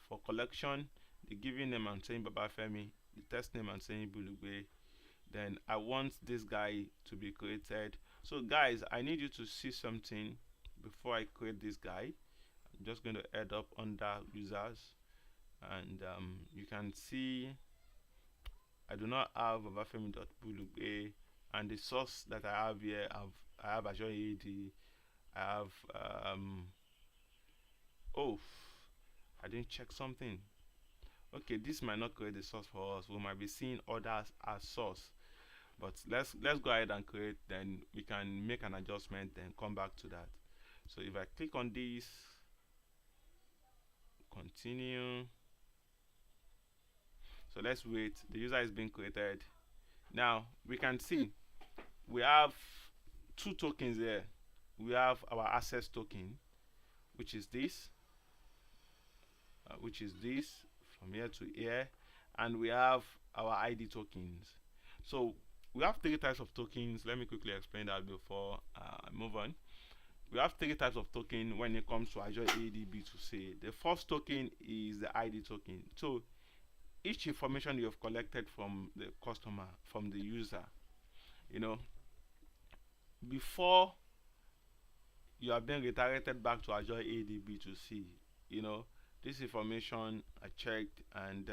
for collection. The given name I'm saying Babafemi, the test name I'm saying Bulugwe. Then I want this guy to be created. So guys, I need you to see something before I create this guy. I'm just going to head up under users, and you can see I do not have babafemi.bulugwe, and the source that I have here, I have Azure AD. I have oh, I didn't check something. Okay, this might not create the source for us. We might be seeing others as source, but let's go ahead and create. Then we can make an adjustment, then come back to that. So if I click on this, continue. So let's wait. The user is being created. Now we can see we have two tokens here. We have our access token, which is this, from here to here, and we have our ID tokens. So we have three types of tokens. Let me quickly explain that before I move on. We have three types of token when it comes to Azure AD B2C. The first token is the ID token. So each information you have collected from the customer, from the user, before you are being redirected back to Azure AD B2C, this information are checked, and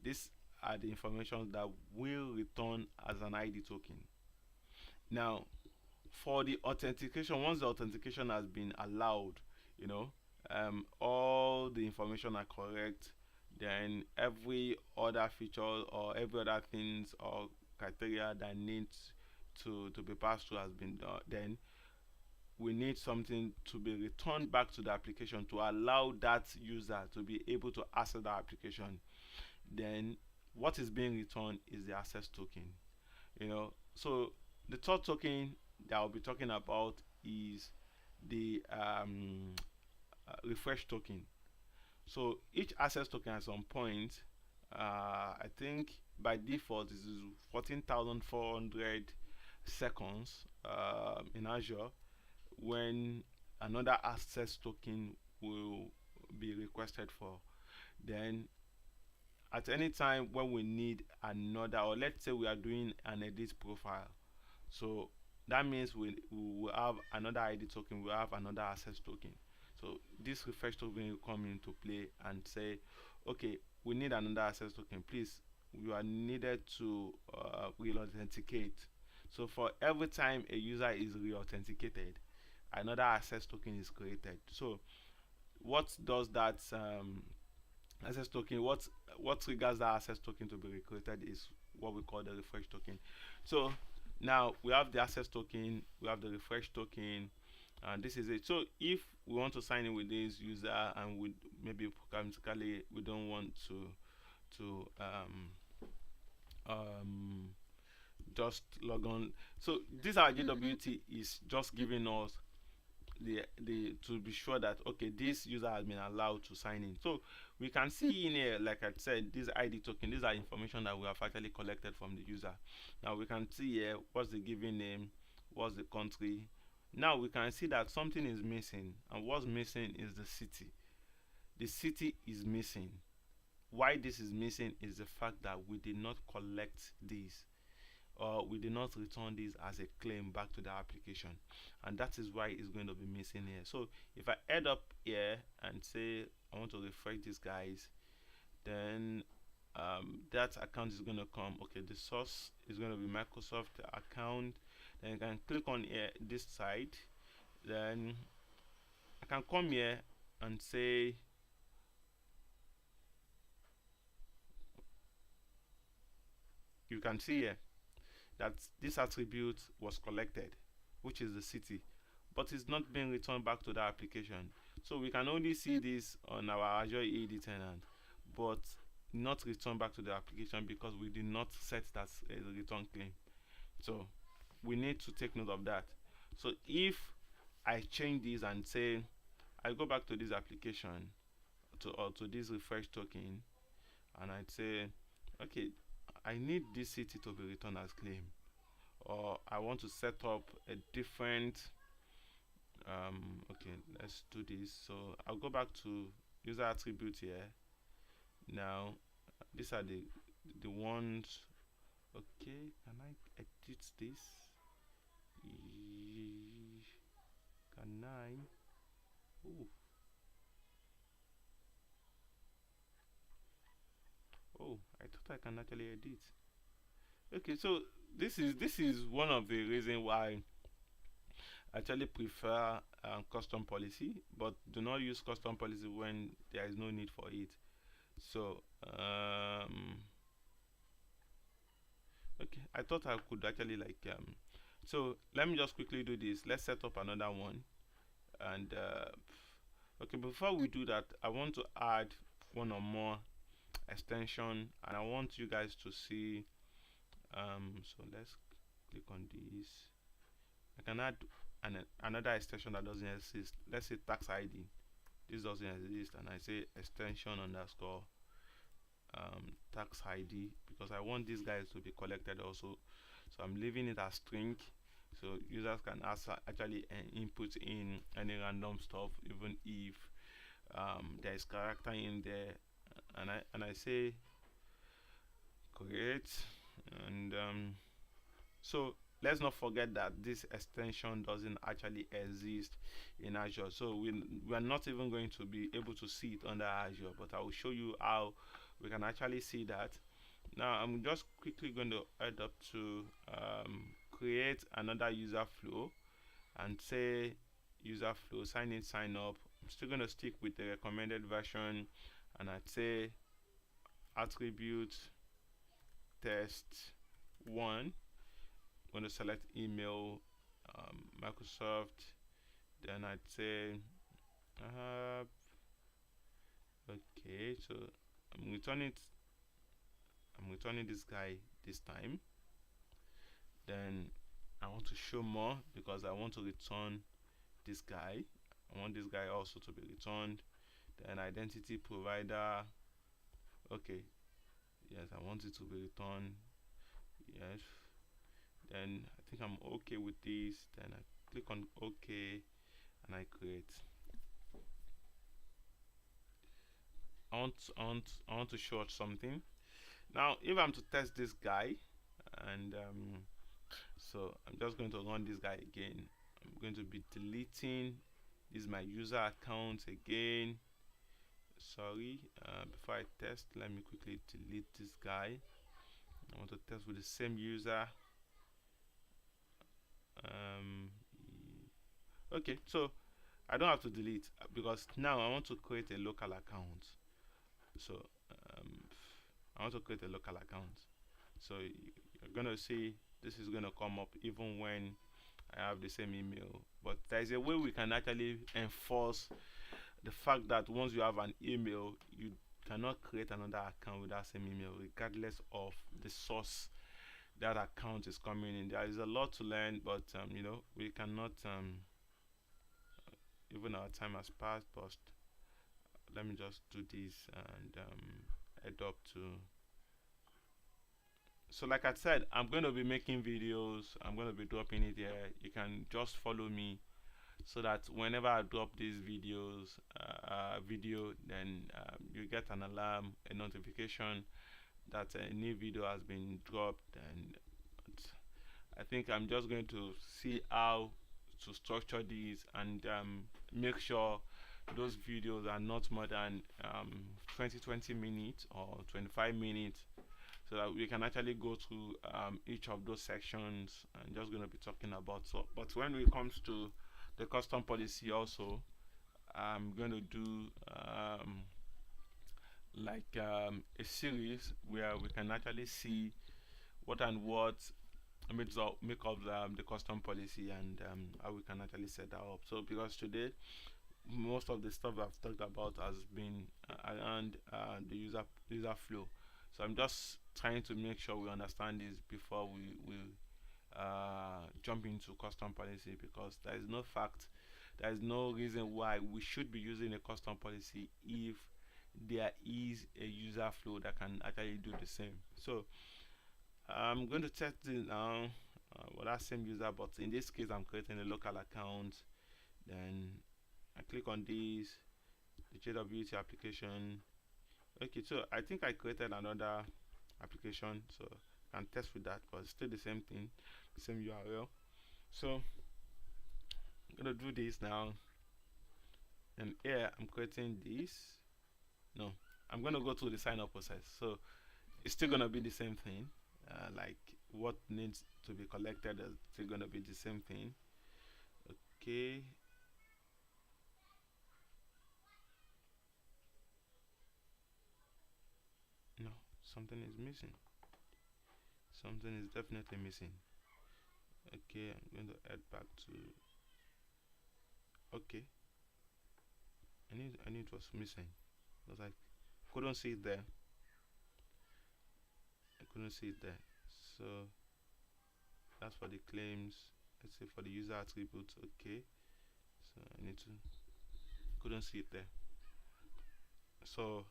these are the information that will return as an ID token. Now, for the authentication, once the authentication has been allowed, all the information are correct, then every other feature or every other things or criteria that needs to be passed through has been done. Then we need something to be returned back to the application to allow that user to be able to access the application. Then what is being returned is the access token. So the third token that I'll be talking about is the refresh token. So each access token at some point, I think by default this is 14,400 seconds in Azure, when another access token will be requested for. Then at any time when we need another, or let's say we are doing an edit profile, so that means we will have another ID token, we have another access token. So this refresh token will come into play and say, okay, we need another access token, please, you are needed to re-authenticate. So for every time a user is re-authenticated, another access token is created. So what does that access token, what triggers that access token to be recreated is what we call the refresh token. So now we have the access token, we have the refresh token, and this is it. So if we want to sign in with this user, and we maybe programmatically we don't want to just log on. So this our JWT is just giving us the to be sure that okay, this user has been allowed to sign in. So we can see in here, like I said, this ID token, these are information that we have actually collected from the user. Now we can see here what's the given name, what's the country. Now we can see that something is missing, and what's missing is the city. The city is missing. Why this is missing is the fact that we did not collect this, or we did not return this as a claim back to the application, and that is why it's going to be missing here. So if I head up here and say I want to refresh these guys, then that account is going to come. Okay, the source is going to be Microsoft account. Then I can click on here, this side, then I can come here and say you can see here that this attribute was collected, which is the city, but it's not being returned back to the application. So we can only see this on our Azure AD tenant, but not return back to the application because we did not set that as a return claim. So we need to take note of that. So if I change this and say I go back to this application to this refresh token, and I'd say, okay, I need this city to be returned as claim, or I want to set up a different okay, let's do this. So I'll go back to user attribute here. Now these are the ones. Okay, can I edit this? Can I? Ooh. Oh, I thought I can actually edit. Okay, so this is one of the reasons why I actually prefer custom policy, but do not use custom policy when there is no need for it. So okay, I thought I could actually so let me just quickly do this. Let's set up another one, and okay, before we do that, I want to add one or more extension, and I want you guys to see so let's click on this. I can add another extension that doesn't exist. Let's say tax ID. This doesn't exist, and I say extension underscore tax ID because I want these guys to be collected also. So I'm leaving it as string, so users can actually input in any random stuff, even if there is character in there, and I say create, and so let's not forget that this extension doesn't actually exist in Azure, so we're not even going to be able to see it under Azure, but I will show you how we can actually see that. Now I'm just quickly going to head up to create another user flow and say user flow sign in sign up. I'm still going to stick with the recommended version, and I'd say attribute test 1. I'm going to select email, Microsoft, then I'd say okay, so I'm returning this guy this time. Then I want to show more because I want to return this guy. I want this guy also to be returned. Then identity provider, okay, yes, I want it to be returned, yes. Then I think I'm okay with this. Then I click on OK and I create. I want to show something. Now if I'm to test this guy, and so I'm just going to run this guy again. I'm going to be deleting this is my user account again. Sorry, before I test, let me quickly delete this guy. I want to test with the same user. Okay, so I don't have to delete because now I want to create a local account. So I want to create a local account. So you're gonna see this is gonna come up even when I have the same email. But there is a way we can actually enforce the fact that once you have an email, you cannot create another account with that same email, regardless of the source that account is coming in. There is a lot to learn, but you know, we cannot even our time has passed. But let me just do this and head up to. So like I said, I'm going to be making videos. I'm going to be dropping it here. You can just follow me so that whenever I drop these videos then you get an alarm, a notification that a new video has been dropped. And I think I'm just going to see how to structure these and make sure those videos are not more than 20 minutes or 25 minutes, so that we can actually go through each of those sections. I'm just going to be talking about. So but when it comes to the custom policy also, I'm going to do a series where we can actually see what and what make up the custom policy, and how we can actually set that up. So because today most of the stuff I've talked about has been around the user flow. So I'm just trying to make sure we understand this before we jump into custom policy, because there is no reason why we should be using a custom policy if there is a user flow that can actually do the same. So I'm going to test it now with that same user, but in this case I'm creating a local account. Then I click on this, the JWT application. Okay, so I think I created another application, so I can test with that, but it's still the same thing, the same URL. So I'm gonna do this now, and here I'm creating this. No, I'm gonna go through the sign up process. So it's still gonna be the same thing. Like what needs to be collected is still gonna be the same thing. Okay. No, something is missing. Something is definitely missing. Okay, I'm going to add back to. Okay, I knew it was missing. I was like, couldn't see it there. I couldn't see it there. So that's for the claims. Let's say for the user attributes. Okay, so I need to. Couldn't see it there. So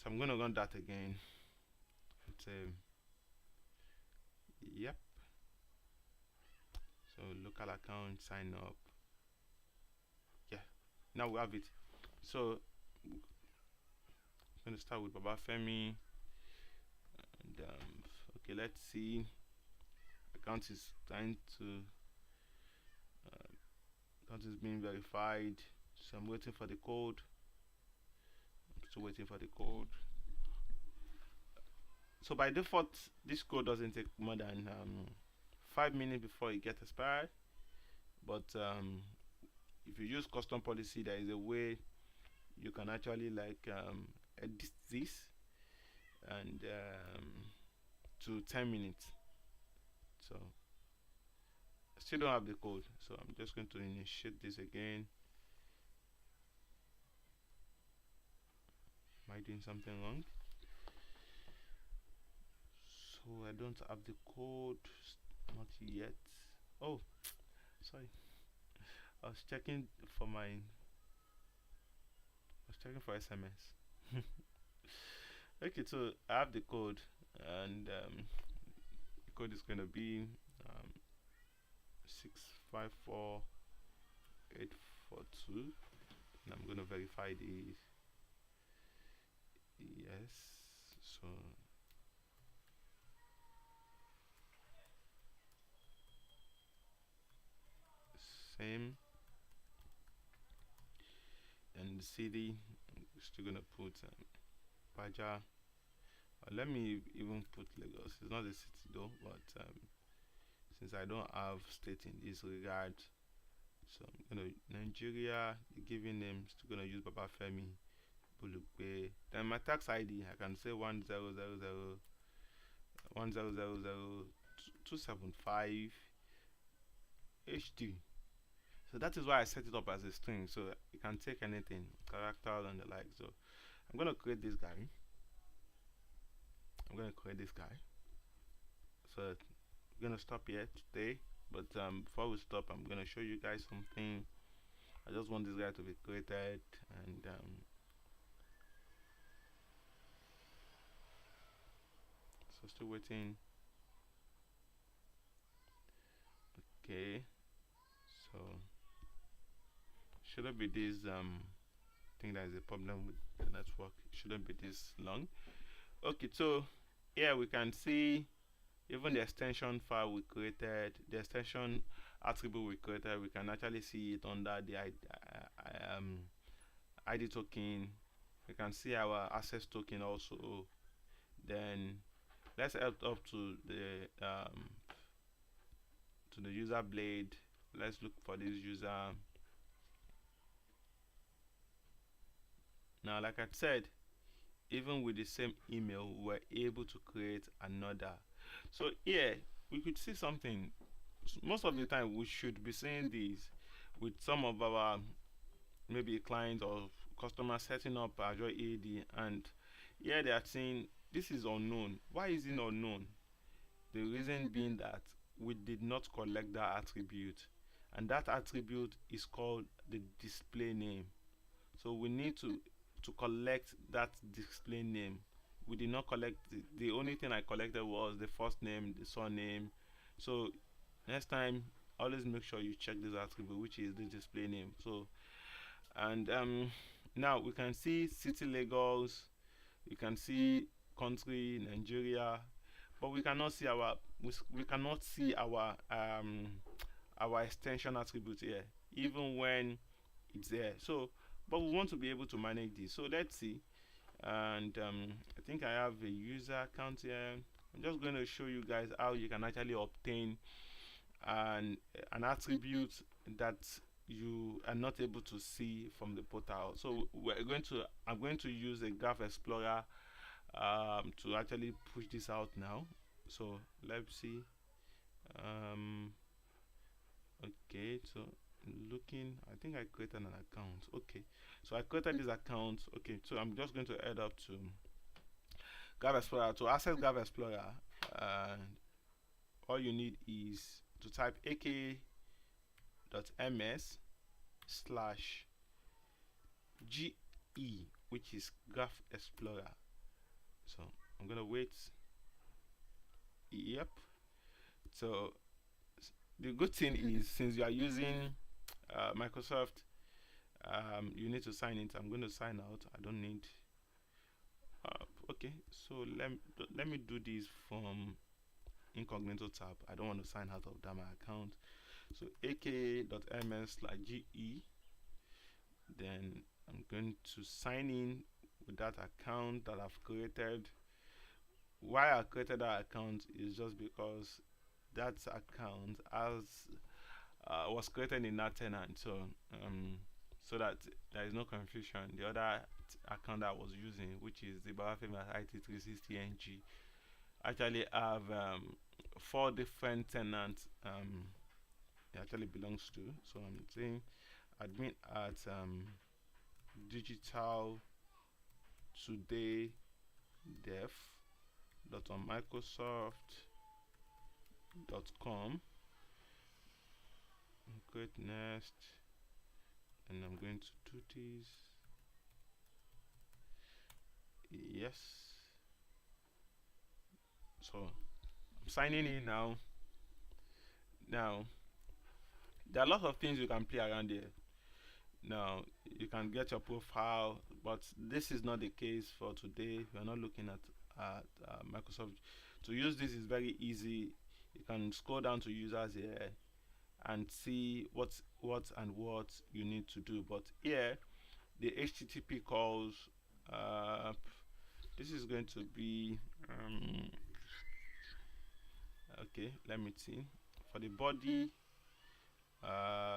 I'm gonna run that again. It's yep. So local account, sign up. Yeah, now we have it. So I'm gonna start with Babafemi, and okay, let's see. Account is trying to account is being verified. So I'm waiting for the code. I'm still waiting for the code. So by default, this code doesn't take more than 5 minutes before it gets expired. But if you use custom policy, there is a way you can actually like edit this and to 10 minutes. So I still don't have the code, so I'm just going to initiate this again. Am I doing something wrong? So I don't have the code, not yet. Oh, sorry. I was checking for SMS. Okay, so I have the code, and the code is going to be 654842, and I'm going to verify this. Yes, so same, and the city I'm still gonna put Paja. Let me even put Lagos. It's not a city though, but since I don't have state in this regard, so I'm gonna Nigeria. The given name, still gonna use Babafemi Bulukwe. Then my tax ID, I can say 1000 HD. So that is why I set it up as a string, so you can take anything, characters and the like. So I'm gonna create this guy. So we're gonna stop here today. But before we stop, I'm gonna show you guys something. I just want this guy to be created, and so still waiting. Okay, so shouldn't be this thing that is a problem with the network. It shouldn't be this long. Okay, so here we can see even the extension file we created, the extension attribute we created. We can actually see it under the ID token. We can see our access token also. Then let's head up to the user blade. Let's look for this user. Now, like I said, even with the same email, we're able to create another. So here we could see something. Most of the time we should be seeing this, with some of our maybe clients or customers setting up Azure AD, and here they are saying this is unknown. Why is it unknown? The reason being that we did not collect that attribute, and that attribute is called the display name. So we need to collect that display name. We did not collect the only thing I collected was the first name, the surname. So next time, always make sure you check this attribute, which is the display name. So and now we can see city Lagos, you can see country Nigeria, but we cannot see we cannot see our extension attribute here, even when it's there. So but we want to be able to manage this. So let's see. And I think I have a user account here. I'm just going to show you guys how you can actually obtain an attribute that you are not able to see from the portal. So I'm going to use a Graph Explorer to actually push this out now. So let's see. Okay, so looking, I think I created an account. Okay, so I created this account. Okay, so I'm just going to head up to Graph Explorer. To access Graph Explorer, all you need is to type aka.ms/ge, which is Graph Explorer. So I'm gonna wait. Yep. So the good thing is, since you are using Microsoft, you need to sign in. I'm going to sign out. I don't need. Okay, so let me do this from incognito tab. I don't want to sign out of that my account. So aka.ms/ge. Then I'm going to sign in with that account that I've created. Why I created that account is just because that account was created in that tenant, so so that there is no confusion. The other account that I was using, which is the Babafemi IT360ng, actually have 4 different tenants it actually belongs to. So I'm saying admin at digital today dev.microsoft.com. Click next, and I'm going to do this. Yes. So I'm signing in now. Now there are lots of things you can play around here. Now you can get your profile, but this is not the case for today. We are not looking at Microsoft. To use this is very easy. You can scroll down to users here and see what you need to do. But here the HTTP calls, this is going to be okay, let me see. For the body,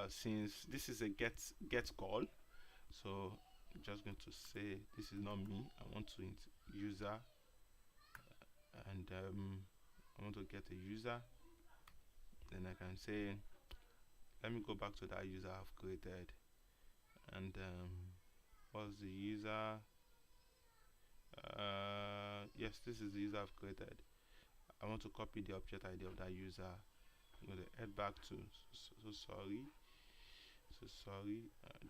since this is a get call, so I'm just going to say this is not me. I want to user, and I want to get a user. Then I can say, let me go back to that user I've created, and what's the user? Yes, this is the user I've created. I want to copy the object ID of that user. I'm going to head back to sorry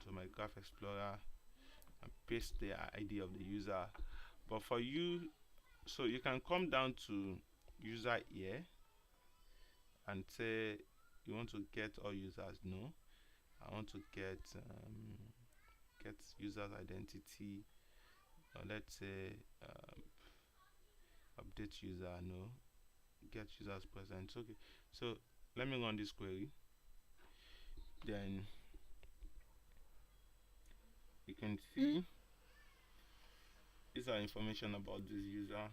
to my Graph Explorer and paste the ID of the user. But for you, so you can come down to user here and say you want to get all users. No, I want to get users identity. Let's say update user. No, get users present. Okay, so let me run this query. Then you can see these are information about this user.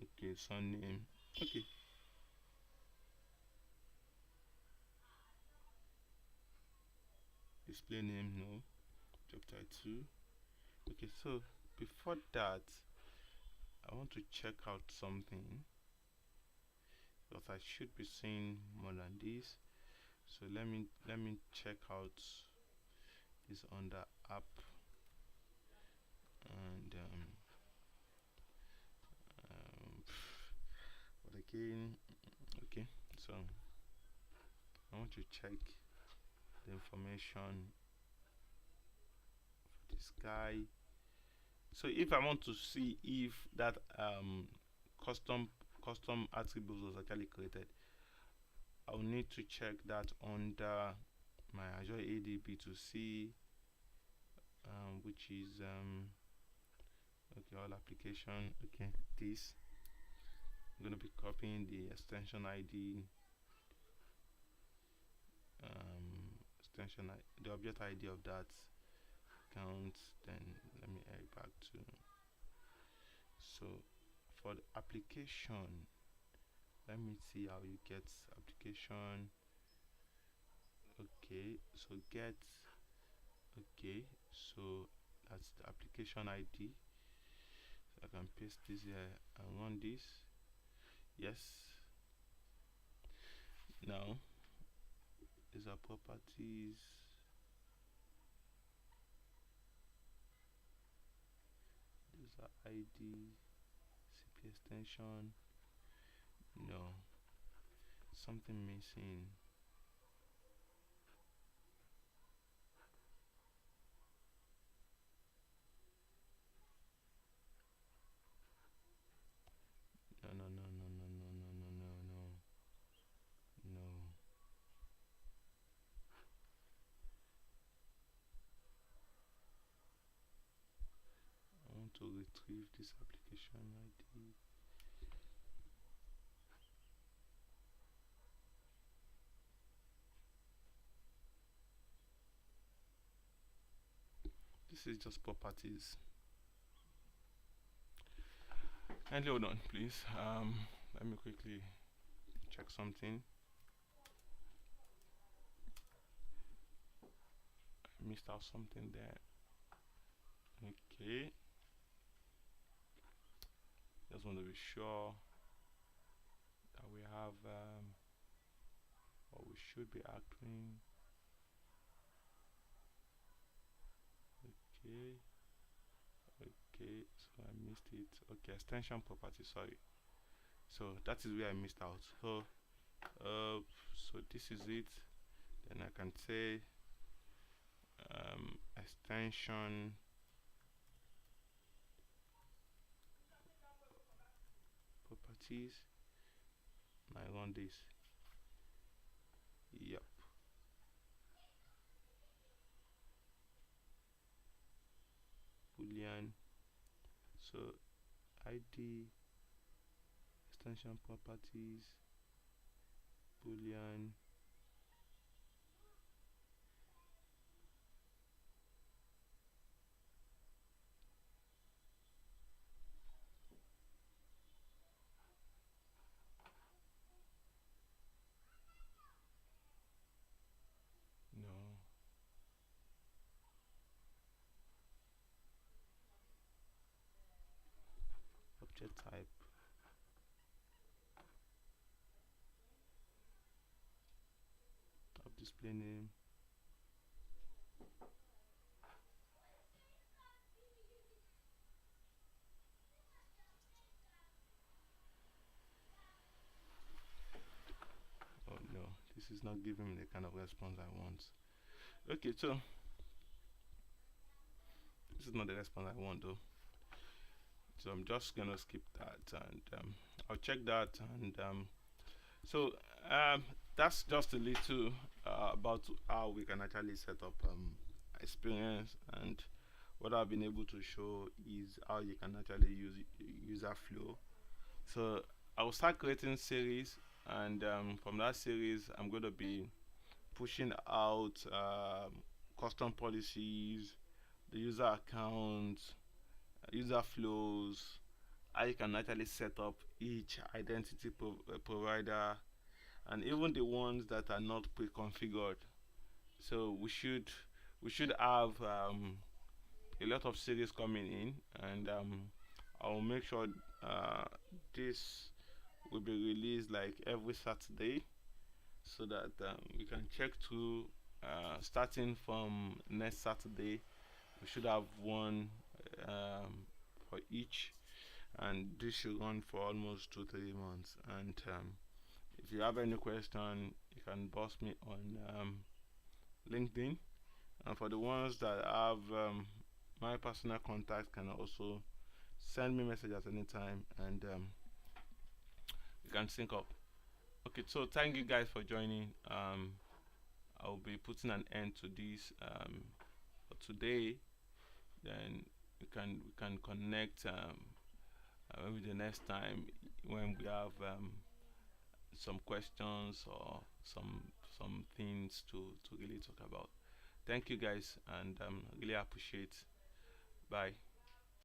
Okay, surname. Okay, display name, no. Job title. Okay, so before that, I want to check out something, because I should be seeing more than this. So let me check out this under app, and um, but again, okay. So I want to check the information for this guy. So if I want to see if that custom attributes was actually created, I'll need to check that under my Azure AD B2C, which is okay, all application. Okay, this I'm going to be copying the extension ID, the object ID of that account. Then let me head back to, so for the application, let me see how you get application. Okay, so get, okay, so that's the application ID. So I can paste this here and run this. Yes. Now these are properties. These are ID, CP extension. No, something missing. No, no, no, no, no, no, no, no, no, no, no. I want to retrieve this application ID. This is just properties. Kindly hold on, please. Let me quickly check something. I missed out something there. Okay. Just want to be sure that we have what we should be acting. Okay. Okay, so I missed it. Okay, extension property, sorry. So that is where I missed out. So so this is it. Then I can say extension properties. I run this. Yep. Boolean. So ID, extension properties, Boolean. No. Object type. Of display name. Oh no, this is not giving me the kind of response I want. Okay, so this is not the response I want though. So I'm just gonna skip that, and I'll check that, and so that's just a little about how we can actually set up experience, and what I've been able to show is how you can actually use Userflow. So I'll start creating series, and from that series I'm going to be pushing out custom policies, the user accounts, user flows, how you can actually set up each identity provider, and even the ones that are not pre-configured. So we should have a lot of series coming in, and I'll make sure this will be released like every Saturday. so that we can check through. Starting from next Saturday, we should have one for each, and this should run for almost 2-3 months. And if you have any question, you can boss me on LinkedIn. And for the ones that have my personal contact, can also send me message at any time, and we can sync up. Okay, so thank you guys for joining. I'll be putting an end to this for today. Then we can connect maybe the next time when we have some questions or some things to really talk about. Thank you guys, and really appreciate. Bye.